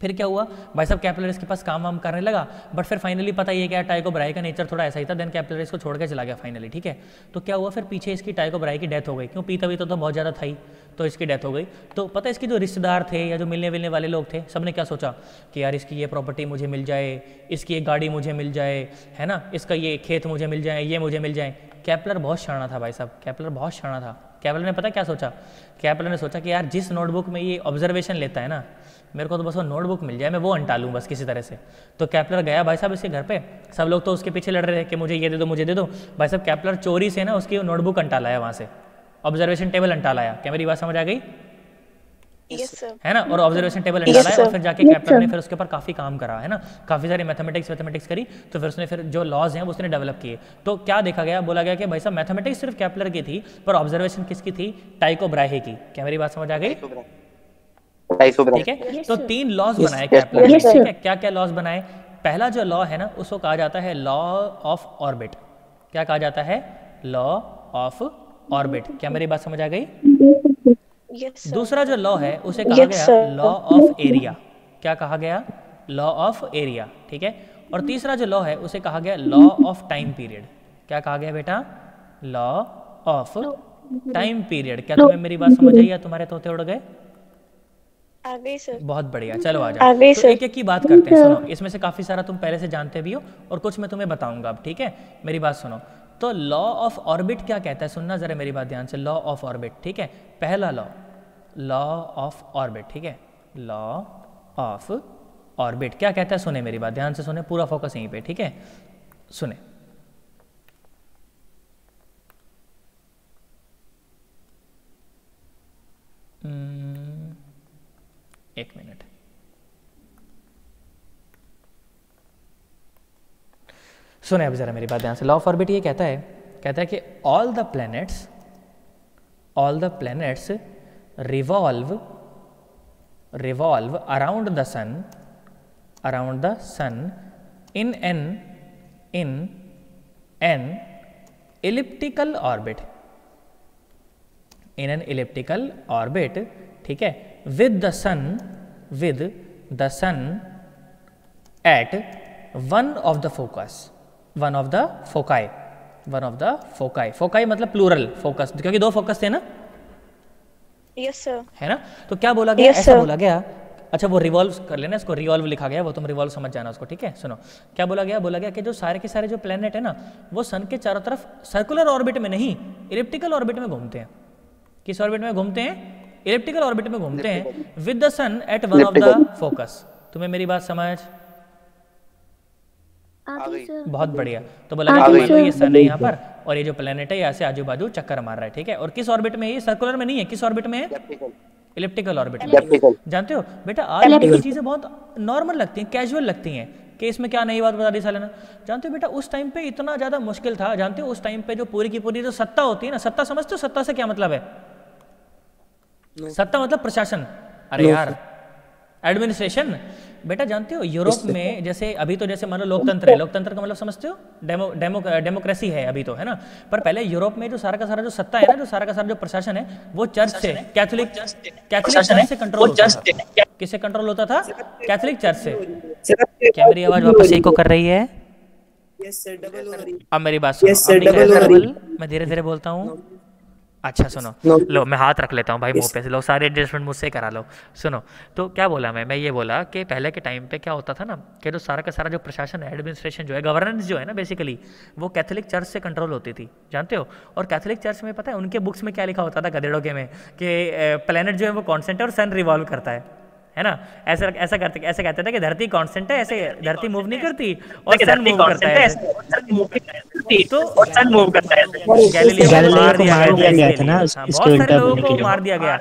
फिर क्या हुआ भाई साहब, कैपिलरीज के पास काम वाम करने लगा, बट फिर फाइनली पता ये क्या, टाइको ब्राहे का नेचर थोड़ा ऐसा ही था, देन कैपिलरीज को छोड़ के चला गया फाइनली, ठीक है। तो क्या हुआ फिर पीछे इसकी टाइको ब्राहे की डेथ हो गई, क्यों, पीता तो बहुत ज़्यादा था ही, तो इसकी डेथ हो गई। तो पता है इसके जो रिश्तेदार थे या जो मिलने विलने वाले लोग थे, सब ने क्या सोचा कि यार इसकी ये प्रॉपर्टी मुझे मिल जाए, इसकी एक गाड़ी मुझे मिल जाए, है ना, इसका ये खेत मुझे मिल जाए, ये मुझे मिल जाए। कैपलर बहुत शाना था भाई साहब, कैपलर बहुत शाना था। कैपलर ने पता क्या सोचा, कैपलर ने सोचा कि यार जिस नोटबुक में ये ऑब्जर्वेशन लेता है ना, मेरे को तो बस वो नोटबुक मिल जाए, मैं वो अंटा लूँ बस किसी तरह से। तो कैपलर गया भाई साहब इसके घर पे, सब लोग तो उसके पीछे लड़ रहे थे कि मुझे ये दे दो, मुझे दे दो। भाई साहब कैपलर चोरी से ना उसकी नोटबुक अंटा लाया वहाँ से, ऑब्जर्वेशन टेबल अंटा लाया। क्या मेरी बात समझ आ गई? Yes, sir. है ना, और ऑब्जर्वेशन टेबल अंटा लाया, और फिर जाके कैपलर ने फिर उसके ऊपर काफ़ी काम करा, है ना, काफ़ी सारी मैथमेटिक्स करी। तो फिर उसने फिर जो लॉज हैं वो उसने डेवलप किए। तो क्या देखा गया, बोला गया कि भाई साहब मैथमेटिक्स सिर्फ कैपलर की थी, पर ऑब्जर्वेशन किसकी थी, टाइको ब्राहे की। क्या मेरी बात समझ आ गई? ठीक है। तो 3 लॉज बनाए कैपलर ने, ठीक है। क्या क्या लॉज बनाए? पहला जो लॉ है ना उसको कहा जाता है लॉ ऑफ ऑर्बिट। क्या कहा जाता है? Law of orbit. क्या मेरी बात समझ आ गई? Yes, sir. दूसरा जो लॉ है उसे कहा गया लॉ ऑफ एरिया। क्या कहा गया? लॉ ऑफ एरिया, ठीक है। और तीसरा जो लॉ है उसे कहा गया लॉ ऑफ टाइम पीरियड। क्या कहा गया बेटा? Law of time period. क्या तुम्हें मेरी बात समझ आई या तुम्हारे तोते उड़ गए? आ गई सर। बहुत बढ़िया, चलो आ जाओ। तो एक एक की बात करते हैं। सुनो, इसमें से काफ़ी सारा तुम पहले से जानते भी हो और कुछ मैं तुम्हें बताऊंगा अब, ठीक है। मेरी बात सुनो। तो लॉ ऑफ ऑर्बिट क्या कहता है, सुनना जरा मेरी बात ध्यान से। लॉ ऑफ ऑर्बिट, ठीक है। पहला लॉ ऑफ ऑर्बिट, ठीक है। लॉ ऑफ ऑर्बिट क्या कहता है, सुने मेरी बात ध्यान से, सुने, पूरा फोकस यहीं पे, ठीक है। सुने, एक मिनट। सुने अब जरा मेरी बात ध्यान से। लॉ ऑफ ऑर्बिट ये कहता है कि all the planets revolve around the sun in an elliptical orbit, ठीक है, with the sun at one of the foci मतलब प्लूरल फोकस, क्योंकि 2 फोकस थे ना। Yes, sir. है ना। तो क्या बोला गया? Yes, ऐसा sir. बोला गया, अच्छा वो रिवॉल्व कर लेना, इसको रिवॉल्व लिखा गया, वो तुम रिवॉल्व समझ जाना उसको, ठीक है। सुनो क्या बोला गया कि जो सारे के सारे जो प्लेनेट है ना वो सन के चारों तरफ सर्कुलर ऑर्बिट में नहीं, इलिप्टिकल ऑर्बिट में घूमते हैं। किस ऑर्बिट में घूमते हैं? इलिप्टिकल ऑर्बिट में घूमते हैं, with the sun at one of the focus. तुम्हें मेरी बात समझ बहुत बढ़िया। तो बोला कि मान लो ये सन है यहाँ पर और ये जो प्लेनेट है यहाँ से आजू बाजू चक्कर मार रहा है, ठीक है। और किस ऑर्बिट में? ये सर्कुलर में नहीं है, किस ऑर्बिट में है? इलिप्टिकल ऑर्बिट में। जानते हो बेटा आज ये चीजें बहुत नॉर्मल लगती हैं, कैजुअल लगती हैं कि इसमें क्या नई बात बता दी साले ने। जानते हो बेटा उस टाइम पे इतना ज्यादा मुश्किल था। जानते हो उस टाइम पे जो पूरी की पूरी जो सत्ता होती है ना, सत्ता समझते हो? सत्ता से क्या मतलब है? सत्ता मतलब प्रशासन। अरे यार एडमिनिस्ट्रेशन। बेटा जानते हो यूरोप में जैसे अभी तो जैसे मान लो लोकतंत्र है, लोकतंत्र का मतलब समझते हो? डेमोक्रेसी है अभी तो, है ना। पर पहले यूरोप में जो सारा का सारा जो सत्ता है ना, जो सारा का सारा जो प्रशासन है वो चर्च से, कैथोलिक चर्च से कंट्रोल होता था। किससे कंट्रोल होता था? कैथोलिक चर्च से। क्या मेरी आवाज वापस इको कर रही है? अब मेरी बात सुनो, मैं धीरे धीरे बोलता हूँ। अच्छा सुनो, लो मैं हाथ रख लेता हूँ भाई मुंह पे से, लो सारे एडजस्टमेंट मुझसे करा लो। सुनो तो क्या बोला मैं ये बोला कि पहले के टाइम पे क्या होता था ना कि जो सारा का सारा जो प्रशासन है, एडमिनिस्ट्रेशन जो है, गवर्नेंस जो है ना बेसिकली, वो कैथोलिक चर्च से कंट्रोल होती थी, जानते हो। और कैथोलिक चर्च में पता है उनके बुक्स में क्या लिखा होता था गधेड़ों के में, कि प्लेनेट जो है वो कॉन्स्टेंट है और सन रिवॉल्व करता है ना। ऐसा कहते थे कि धरती कांस्टेंट है, ऐसे धरती मूव नहीं करती और सन मूव करता है, तो सन मूव करता है। गैलीलियो को मार दिया गया था ना, बहुत सारे लोगों को मार दिया गया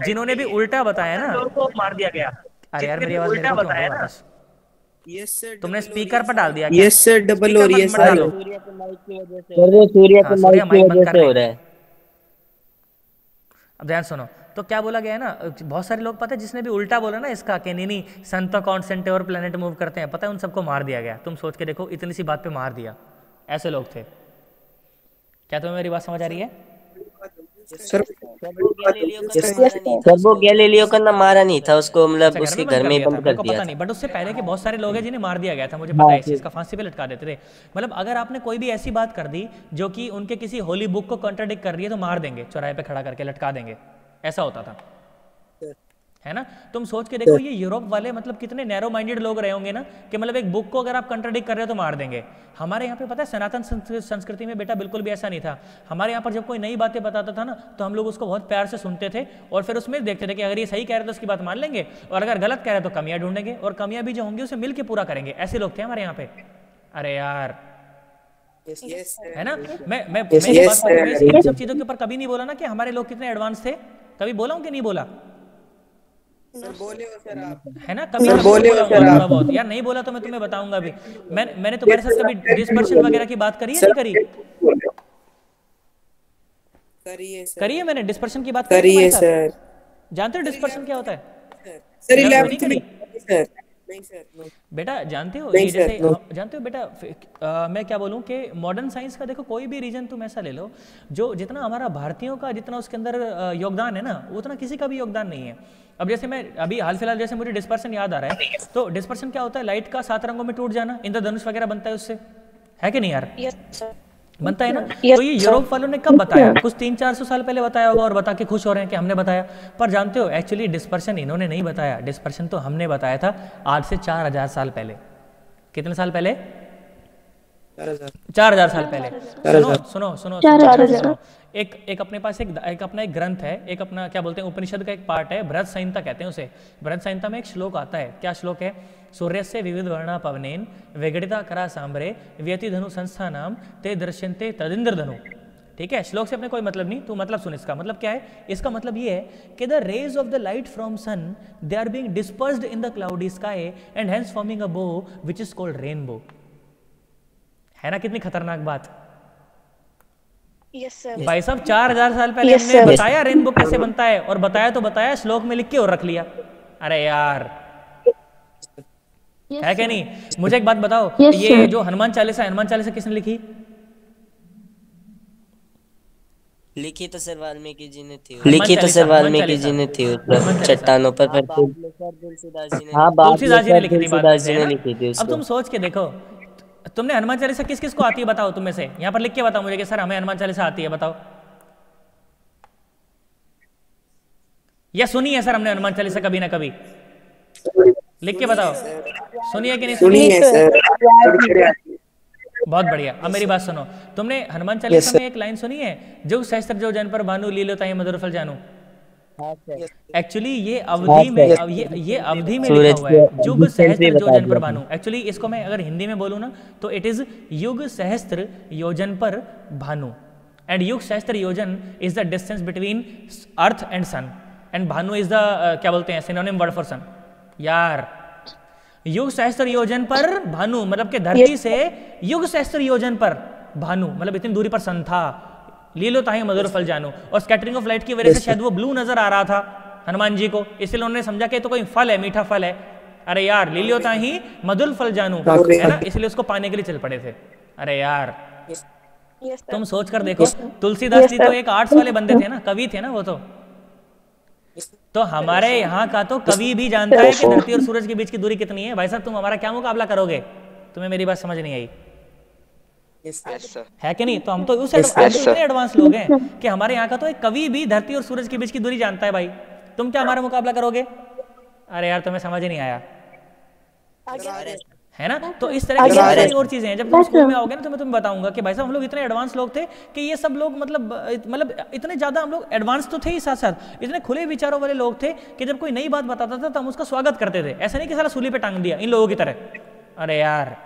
जिन्होंने भी उल्टा बताया ना, मार दिया गया। अरे यार मेरी आवाज उल्टा बताया ना, तुमने स्पीकर पर डाल दिया। यस सर, डबल हो रही है सर। सूर्य के माइक की वजह से हो रहा है। अब ध्यान सुनो, तो क्या बोला गया है ना, बहुत सारे लोग पता है जिसने भी उल्टा बोला ना इसका कि नहीं सन तो कांस्टेंट है और प्लेनेट मूव करते हैं, पता है उन सबको मार दिया गया। तुम सोच के देखो, इतनी सी बात पे मार दिया, ऐसे लोग थे। क्या तुम्हें मेरी बात समझ आ रही है? सर सर वो गैलीलियो का ना मारा नहीं था उसको, मतलब अच्छा, उसके घर में घर में ही दिया था बंद मेरे कर को दिया पता था। नहीं, बट उससे पहले के बहुत सारे लोग हैं जिन्हें मार दिया गया था, मुझे पता है इस चीज़ का, फांसी पे लटका देते थे। मतलब अगर आपने कोई भी ऐसी बात कर दी जो कि उनके किसी होली बुक को कॉन्ट्राडिक्ट कर रही है तो मार देंगे, चौराहे पे खड़ा करके लटका देंगे, ऐसा होता था, है ना। तुम सोच के देखो ये यूरोप वाले मतलब कितने नैरो माइंडेड लोग रहे होंगे ना, कि मतलब एक बुक को अगर आप कंट्राडिक्ट कर रहे हो तो मार देंगे। हमारे यहाँ पे पता है सनातन संस्कृति में बेटा बिल्कुल भी ऐसा नहीं था। हमारे यहाँ पर जब कोई नई बातें बताता था ना तो हम लोग उसको बहुत प्यार से सुनते थे और फिर उसमें देखते थे कि अगर ये सही कह रहे तो उसकी बात मान लेंगे, और अगर गलत कह रहे तो कमियाँ ढूंढेंगे, और कमियाँ भी जो होंगी उसे मिल के पूरा करेंगे। ऐसे लोग थे हमारे यहाँ पे। अरे यार, है ना। मैं ये बात मैं इन सब चीज़ों के ऊपर कभी नहीं बोला ना कि हमारे लोग कितने एडवांस थे, कभी बोला हूँ कि नहीं बोला, है ना। कभी कभी बोला होगा थोड़ा बहुत यार, नहीं बोला तो मैं तुम्हें बताऊंगा अभी। मैंने तुम्हारे साथ कभी डिस्पर्शन वगैरह की बात करी है, नहीं करी? करी है मैंने डिस्पर्शन की बात करी है तुम्हारे साथ। जानते हो डिस्पर्शन क्या होता है? नहीं करी बेटा, जानते हो ये जैसे जानते हो बेटा, मैं क्या बोलूं कि मॉडर्न साइंस का देखो कोई भी रीजन तुम ऐसा ले लो, जो जितना हमारा भारतीयों का जितना उसके अंदर योगदान है ना, उतना किसी का भी योगदान नहीं है। अब जैसे मैं अभी हाल फिलहाल जैसे मुझे डिस्पर्शन याद आ रहा है, तो डिस्पर्शन क्या होता है? लाइट का 7 रंगों में टूट जाना, इंद्रधनुष वगैरह बनता है उससे, है कि नहीं यार? Yes sir. बनता है ना। तो ये यूरोप वालों ने कब बताया? कुछ 300-400 साल पहले बताया होगा और बता के खुश हो रहे हैं कि हमने बताया। पर जानते हो एक्चुअली डिस्पर्शन इन्होंने नहीं बताया, डिस्पर्शन तो हमने बताया था आज से 4000 साल पहले। कितने साल पहले? 4000 साल पहले। सुनो सुनो सुनो, एक अपने पास एक अपना एक ग्रंथ है, एक अपना क्या बोलते हैं उपनिषद का एक पार्ट है, बृहद संहिता कहते हैं उसे। बृहद संहिता में एक श्लोक आता है, क्या श्लोक है? सूर्य से विविध वर्णा पवनेन विगड़िता करा सांबरे व्यति धनु संस्था नाम ते दृश्यन्ते तदिंद्र धनु। ठीक है, श्लोक से अपने कोई मतलब नहीं, तू मतलब सुन इसका मतलब क्या है। इसका मतलब ये है कि the rays of the light from sun they are being dispersed in the cloudy sky and hence forming a bow which is called rainbow. है ना कितनी खतरनाक बात? Yes sir. भाई साहब 4000 साल पहले Yes, हमने sir. बताया रेनबो कैसे बनता है, और बताया तो बताया, श्लोक में लिख के और रख लिया। अरे यार, है क्या नहीं? मुझे एक बात बताओ, ये जो हनुमान चालीसा किसने लिखी? लिखी तो सर वाल्मीकि जी ने थी। चट्टानों पर। तुलसीदास जी ने। हाँ, तुलसीदास जी ने लिखी थी बाद में तुलसीदास से, जी है ने ना? लिखी थी अब उसको। तुम सोच के देखो, तुमने हनुमान चालीसा किस किस को आती है बताओ, तुम में से यहाँ पर लिख के बताओ मुझे कि सर हमें हनुमान चालीसा आती है, बताओ। या सुनी है सर हमने हनुमान चालीसा कभी ना कभी? लिख के बताओ, सुनी है कि नहीं सुनी? बहुत बढ़िया। अब मेरी बात सुनो, तुमने हनुमान चालीसा में एक लाइन सुनी है, जुग सहस्त्र जो जन पर भानु लीलो ताहि मधुर फल जानू? एक्चुअली ये अवधि में ये अवधि में लिखा हुआ है, युग सहस्त्र योजन पर भानु। एक्चुअली इसको मैं अगर हिंदी में बोलूँ ना तो इट इज युग सहस्त्र योजन पर भानु, एंड युग सहस्त्र योजन is the distance between earth and sun, and भानु इज द क्या बोलते हैं सिनोनिम वर्ड फॉर सन। यार, युग सहस्त्र योजन पर भानु मतलब कि धरती से युग सहस्त्र योजन पर भानु मतलब इतनी दूरी पर सन था। लीलो ताहि मधुर फल जानू, और स्कैटरिंग ऑफ लाइट की वजह से शायद वो ब्लू नजर आ रहा था हनुमान जी को, इसलिए उन्होंने समझा कि तो कोई फल है, मीठा फल है। अरे यार, लीलो ताहि मधुर फल जानू, है ना, इसलिए उसको पाने के लिए चल पड़े थे। अरे यार, तुम सोच कर देखो, तुलसीदास जी तो एक आर्ट्स वाले बंदे थे ना, कवि थे ना वो तो हमारे यहाँ का तो कवि भी जानता है कि धरती और सूरज के बीच की दूरी कितनी है। भाई साहब तुम हमारा क्या मुकाबला करोगे? तुम्हें मेरी बात समझ नहीं आई है कि नहीं? तो हम तो उस इतने एडवांस लोग हैं कि हमारे यहाँ का तो एक कवि भी धरती और सूरज के बीच की दूरी जानता है। भाई तुम क्या हमारा मुकाबला करोगे? अरे यार, तुम्हें समझ नहीं आया है ना? तो इस तरह की बहुत सारी और चीजें हैं। जब तुम स्कूल में आओगे ना तो मैं तुम्हें बताऊंगा कि भाई साहब हम लोग इतने एडवांस लोग थे कि ये सब लोग मतलब इतने ज्यादा हम लोग एडवांस तो थे ही, साथ साथ इतने खुले विचारों वाले लोग थे कि जब कोई नई बात बताता था तो हम उसका स्वागत करते थे। ऐसा नहीं कि साला सूली पे टांग दिया इन लोगों की तरह। अरे यार,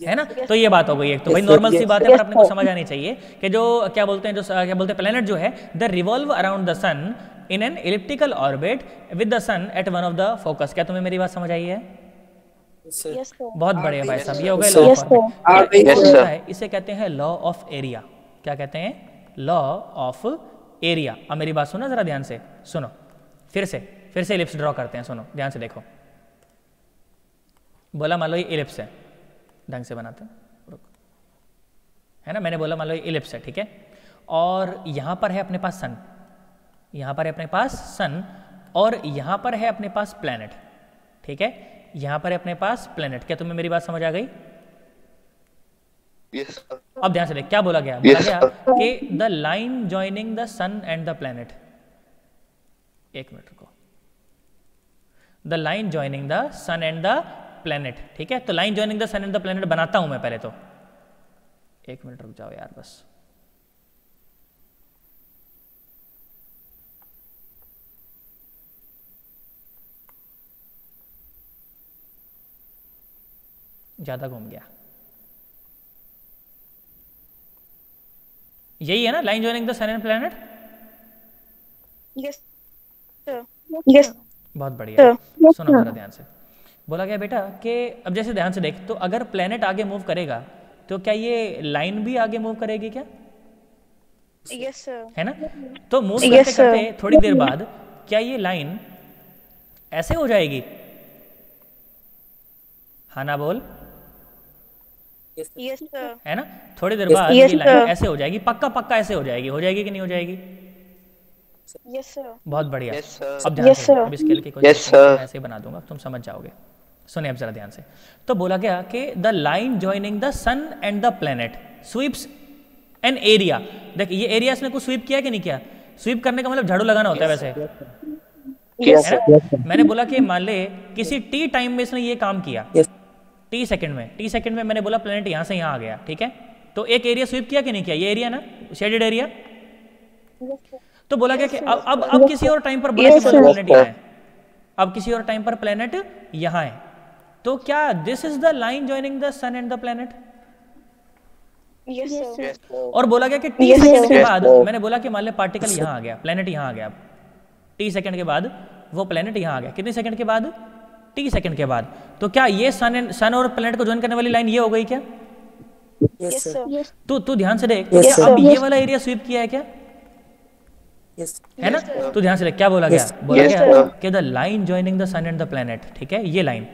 है ना? तो ये बात हो गई एक तो भाई नॉर्मल सी बात है, पर अपने को समझ आनी चाहिए कि जो क्या बोलते हैं प्लेनेट जो है the revolve around the sun in an elliptical orbit with the sun at one of the focus. क्या तुम्हें मेरी बात समझ आई है? बहुत बढ़िया भाई साहब, ये हो गए लॉ ऑफ ऑर्बिट। इसे कहते हैं लॉ ऑफ एरिया। क्या कहते हैं? Law of area. अब मेरी बात सुनो जरा ध्यान से, सुनो फिर से इलिप्स ड्रॉ करते हैं। सुनो ध्यान से देखो, बोला मान लो ये इलिप्स है, ढंग से बनाते हैं, है ना? मैंने बोला मान लो ये इलिप्स है, ठीक है? और यहाँ पर है अपने पास सन, यहाँ पर है अपने पास सन, और यहाँ पर है अपने पास प्लैनेट, ठीक है, यहाँ पर है अपने पास प्लैनेट। क्या तुम्हें मेरी बात समझ आ गई? Yes, sir. अब ध्यान से देख, क्या बोला गया? बोला गया कि the line joining the sun and the planet, एक मिनट रुको, the line joining the sun and the planet, ठीक है। तो line joining the sun and the planet बनाता हूं मैं पहले तो, एक मिनट रुक जाओ यार बस। ज्यादा घूम गया, यही है ना line joining the sun and planet? Yes, sir. Yes. बहुत बढ़िया, सुनो जरा ध्यान से। बोला गया बेटा कि अब जैसे ध्यान से देख, तो अगर प्लैनेट आगे मूव करेगा तो क्या ये लाइन भी आगे मूव करेगी क्या? Yes, sir. है ना? तो मूव Yes, करते करते sir. थोड़ी देर बाद क्या ये लाइन ऐसे हो जाएगी? हाँ ना बोल, Yes, sir. है ना? थोड़ी देर बाद Yes, ये लाइन sir. ऐसे हो जाएगी, पक्का पक्का ऐसे हो जाएगी, हो जाएगी कि नहीं हो जाएगी? Yes, sir. बहुत बढ़िया। Yes, sir. अब ध्यान Yes, से, sir. अब स्केल की कोई Yes, जरूरत नहीं, sir. ऐसे बना दूंगा, तुम समझ जाओगे। सुनिए अब जरा ध्यान से। तो बोला गया कि the line joining the sun and the planet sweeps an area. देख ये एरिया इसने कुछ स्वीप किया कि नहीं किया? स्वीप करने का मतलब झाड़ू लगाना होता है वैसे, Yes, है sir. ना? मैंने बोला कि मान ले किसी टी टाइम में इसने ये काम किया, टी सेकंड में, टी सेकंड में मैंने बोला प्लैनेट यहाँ से यहाँ आ गया, ठीक है। तो एक एरिया स्वीप किया कि नहीं किया? ये एरिया ना, शेडेड एरिया। तो बोला गया कि अब किसी और टाइम पर बोला कि Yes, sir. प्लैनेट यहाँ है, अब किसी और टाइम पर प्लैनेट यहाँ है, तो क्या this is the line joining the sun and the planet? Yes, sir. Yes, sir. और बोला गया कि टी Yes, सेकंड के sir. बाद मैंने बोला कि मान ले पार्टिकल यहाँ आ गया, प्लैनेट यहाँ आ गया, अब टी सेकंड के बाद वो प्लैनेट यहाँ आ गया, कितने सेकंड के बाद? टी सेकंड के बाद। तो क्या ये सन और प्लैनेट को ज्वाइन करने वाली लाइन ये हो गई क्या? Yes, sir. तू ध्यान से देख, Yes, क्या sir. अब ये वाला एरिया स्वीप किया है क्या? है ना? तो ध्यान से देख, क्या बोला गया? बोला Yes, गया sir. कि the line joining the sun and the planet, ठीक है, ये line,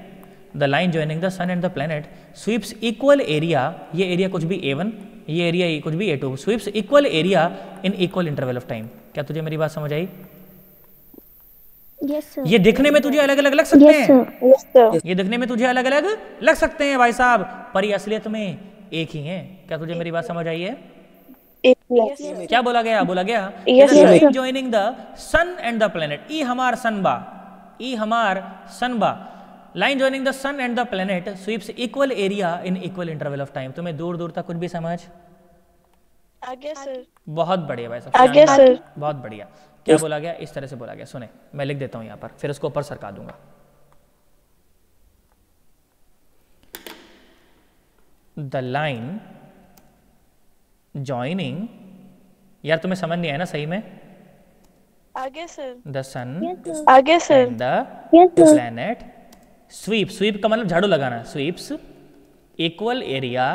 the line joining the sun and the planet sweeps equal area, ये एरिया कुछ भी A1, ये एरिया कुछ भी A2, sweeps equal area in equal interval of time. क्या तुझे मेरी बात समझ आई? Yes, sir. ये दिखने में तुझे अलग अलग लग सकते Yes, हैं, sir. Yes, sir. ये दिखने में तुझे अलग अलग लग सकते हैं भाई साहब, पर ये असलियत में एक ही हैं। क्या तुझे मेरी बात समझ आई है? Yes, sir. क्या बोला गया? बोला गया Yes, sir. Line joining the sun and the planet, ई हमार सन बा, ई हमार सन बा, line joining the sun and the planet sweeps equal area in equal interval of time. तुम्हें दूर दूर तक कुछ भी समझ? आगे सर। बहुत बढ़िया भाई साहब, आगे शानदार, सर। बहुत बढ़िया। क्या बोला गया? इस तरह से बोला गया, सुने मैं लिख देता हूं यहाँ पर, फिर उसको ऊपर सरका दूंगा। द लाइन जॉइनिंग, यार तुम्हें समझ नहीं आया ना सही में? आगे सर। द सन आगे sir. And the Yes, sir. Planet sweep, sweep का मतलब झाड़ू लगाना, sweeps equal area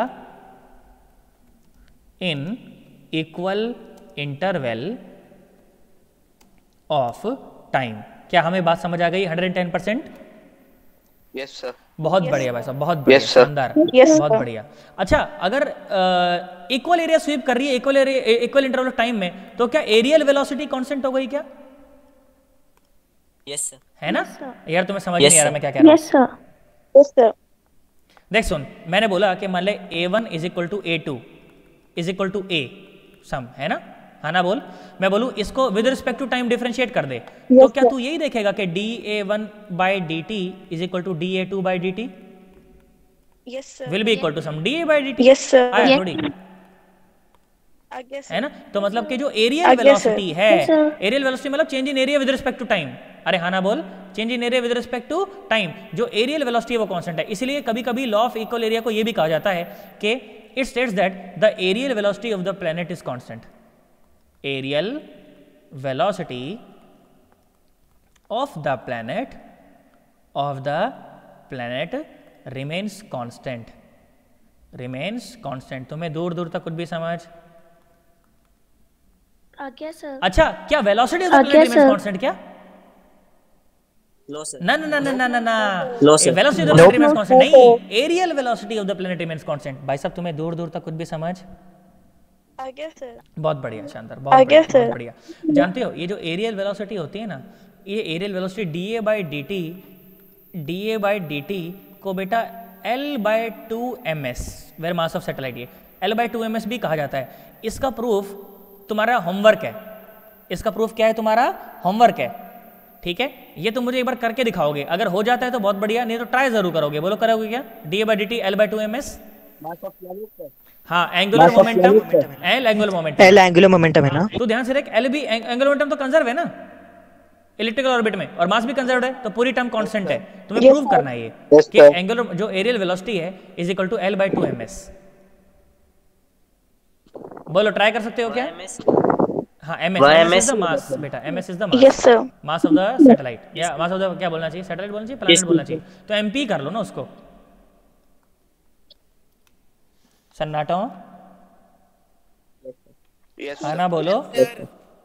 in equal interval of time. क्या हमें बात समझ आ गई? 110%? Yes, sir. बहुत बढ़िया भाई साहब, बहुत बढ़िया, Yes, sir. शानदार, Yes, बहुत sir. बढ़िया। अच्छा, अगर इक्वल एरिया स्वीप कर रही है इक्वल इंटरवल ऑफ टाइम में, तो क्या एरियल वेलोसिटी कांस्टेंट हो गई क्या? Yes sir. है ना? यार तुम्हें समझ Yes, नहीं आ रहा sir. मैं क्या कह रहा हूँ? Yes, sir. Yes sir. देख सुन, मैंने बोला कि मान ले A1 is equal to A2 is equal to A some, है ना? हाँ ना बोल। मैं बोलूँ इसको with respect to time differentiate कर दे, तो क्या तू यही देखेगा कि dA1 by dt is equal to dA2 by dt yes sir. Will be equal to some dA by dt? Yes sir. आया थोड़ी, आगे सर। है ना? तो मतलब कि जो एरियल आगे वेलोसिटी सर। है, Yes, sir. एरियल वेलोसिटी मतलब change in area with respect to time. अरे हाँ ना बोल, change in area with respect to time, जो एरियल वेलोसिटी है वो कांस्टेंट है। इसलिए कभी कभी लॉ ऑफ इक्वल एरिया को ये भी कहा जाता है कि it states that the aerial velocity of the planet is constant. Aerial velocity of the planet remains constant, remains constant. तुम्हें दूर दूर तक कुछ भी समझ? आगे सर। अच्छा, क्या velocity of the Okay, planet remains sir. Constant? क्या? लो सर। ना ना ना ना ना ना ना, No, sir. Velocity of the planet remains constant नहीं, areal velocity of the planet remains constant. भाई साहब तुम्हें दूर दूर तक कुछ भी समझ? आगे सर। बहुत बढ़िया, शानदार, बहुत आगे बढ़िया, सर। बहुत बढ़िया। जानते हो ये जो एरियल वेलोसिटी होती है ना, ये areal velocity DA by D T को बेटा L/2ms where mass of satellite, ये L/2ms भी कहा जाता है। इसका प्रूफ तुम्हारा होमवर्क है, इसका प्रूफ क्या है, तुम्हारा होमवर्क है, ठीक है। ये तुम मुझे एक बार करके दिखाओगे, अगर हो जाता है तो बहुत बढ़िया, नहीं तो ट्राई जरूर करोगे। बोलो करोगे क्या? DA/dt L/2ms। हाँ, angular momentum, L angular momentum, L angular momentum है ना। तो ध्यान से रख, एल भी एंगुलर मोमेंटम तो कंजर्व है ना इलिप्टिकल ऑर्बिट में, और मास भी कंजर्व है, तो पूरी टर्म कांस्टेंट है। तुम्हें प्रूव करना है ये कि एंगुलर जो एरियल वेलोसिटी है इज इक्वल टू L/2ms। बोलो ट्राई कर सकते हो क्या? हाँ, ms इज द मास बेटा, ms is the mass. Yes sir. Mass of the satellite, या मास ऑफ द क्या बोलना चाहिए, सैटेलाइट बोलना चाहिए, प्लैनेट बोलना चाहिए, तो mp कर लो ना उसको। सन्नाटो, यस हाँ ना बोलो।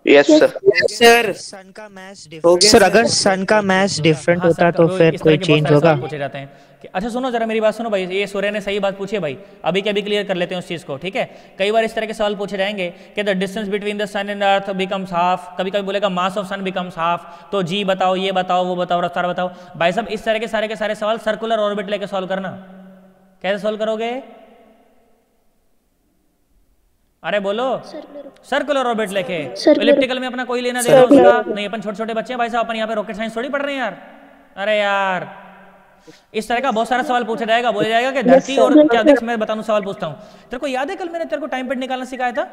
Yes sir. सर सन का मास डिफरेंट, सर अगर सन का मास डिफरेंट हाँ, होता सर, तो वो फिर इस तरह कोई के बहुत चेंज सारे होगा। सवाल पूछे जाते हैं कि अच्छा सुनो जरा मेरी बात सुनो भाई, ये सूर्य ने सही बात पूछी है भाई, अभी के अभी क्लियर कर लेते हैं उस चीज़ को, ठीक है। कई बार इस तरह के सवाल पूछे जाएंगे कि the distance between the sun and earth becomes half, कभी कभी बोलेगा mass of sun becomes half, तो जी बताओ, ये बताओ, वो बताओ, रफ्तार बताओ। भाई साहब इस तरह के सारे सवाल सर्कुलर ऑर्बिट लेके सॉल्व करना। कैसे सॉल्व करोगे? अरे बोलो, सर्कुलर ऑर्बिट लेके। इलिप्टिकल में अपना कोई लेना देना उसका नहीं, अपन छोटे छोटे बच्चे हैं भाई साहब, अपन यहाँ पे रॉकेट साइंस थोड़ी पढ़ रहे हैं यार। अरे यार इस तरह का बहुत सारा सवाल पूछा जाएगा, बोला जाएगा कि धरती और क्या, देख मैं बताऊं सवाल पूछता हूँ। तेरे को याद है कल मैंने तेरे को टाइम पीरियड निकालना सिखाया था,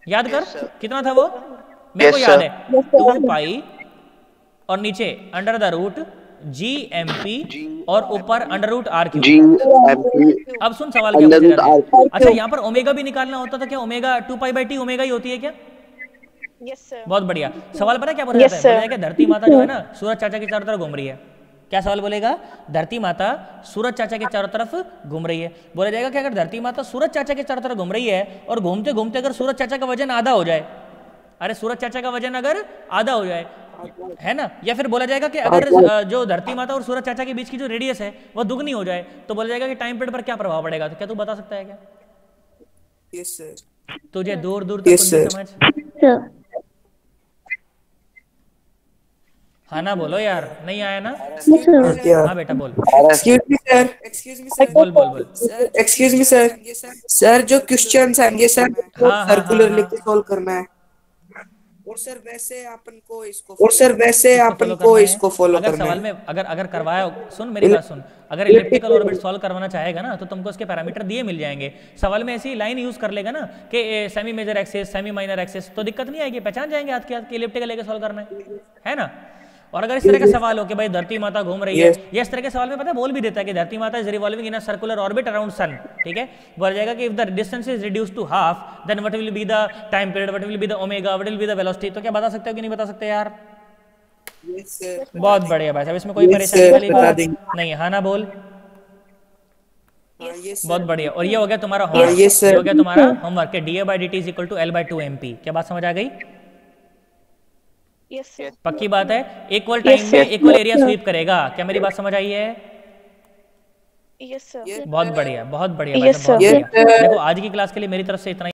याद कर कितना था वो? मेरे को याद है 2 पाई और नीचे अंडर द रूट GMP और ऊपर अंडर रूट R3। अब सुन सवाल क्या पूछा जाता है। अच्छा यहाँ पर ओमेगा भी निकालना होता था क्या? ओमेगा 2π/T ओमेगा ही होती है क्या? Yes sir. बहुत बढ़िया। सवाल पता है क्या बोला जाता है? बोला जाएगा धरती माता जो है ना सूरज चाचा के चारों तरफ घूम रही है। क्या सवाल बोलेगा? धरती माता सूरज चाचा के चारों तरफ घूम रही है। बोला जाएगा कि अगर धरती माता सूरज चाचा के चारों तरफ घूम रही है और घूमते घूमते अगर सूरज चाचा का वजन आधा हो जाए, अरे सूरज चाचा का वजन अगर आधा हो जाए, है ना, या फिर बोला जाएगा कि अगर जो धरती माता और सूरज चाचा के बीच की जो रेडियस है वो दुगनी हो जाए, तो बोला जाएगा कि टाइम पीरियड पर क्या प्रभाव पड़ेगा। तो क्या तू बता सकता है क्या? Yes sir. तुझे दूर दूर तक कुछ नहीं समझ? हाँ ना बोलो यार, नहीं आया ना? हाँ बेटा बोल। Excuse me sir, excuse me sir, बोल बोल बोल। एक्सक्यूज मी सर, सर जो क्वेश्चंस आएंगे सर हाँ, सर्कुलर हाँ। लेके सॉल्व करना है, और सर वैसे अपन को इसको फॉलो अगर करना सवाल है। में अगर करवाया, सुन मेरी बात सुन, अगर इलिप्टिकल ऑर्बिट सॉल्व करवाना चाहेगा ना तो तुमको उसके पैरामीटर दिए मिल जाएंगे। सवाल में ऐसी लाइन यूज कर लेगा ना कि semi major axis, semi minor axis, तो दिक्कत नहीं आएगी, पहचान जाएंगे हाथ के हाथ इलिप्टिकल लेके सॉल्व करना है ना। और अगर इस तरह का सवाल हो कि भाई धरती माता घूम रही है, ये इस तरह के सवाल में पता है बोल भी देता है कि धरती माता is revolving in a circular orbit around sun, ठीक है। बोला जाएगा कि if the distance is reduced to half then what will be the time period, what will be the omega, what will be the velocity. तो क्या बता सकते हो कि नहीं बता सकते यार? बहुत बढ़िया भाई साहब, इसमें कोई परेशानी वाली बात नहीं, हाँ ना बोल। बहुत बढ़िया। और ये हो गया तुम्हारा होमवर्क, ये हो गया तुम्हारा होमवर्क के DA/dt is equal to L/2mp। क्या बात समझ आ गई? Yes sir. पक्की बात है, इक्वल टाइम में इक्वल एरिया स्वीप करेगा। क्या मेरी बात समझ आई है? Yes sir. बहुत बढ़िया, बहुत बढ़िया भाई साहब, बहुत बढ़िया। देखो आज की क्लास के लिए मेरी तरफ से इतना ही।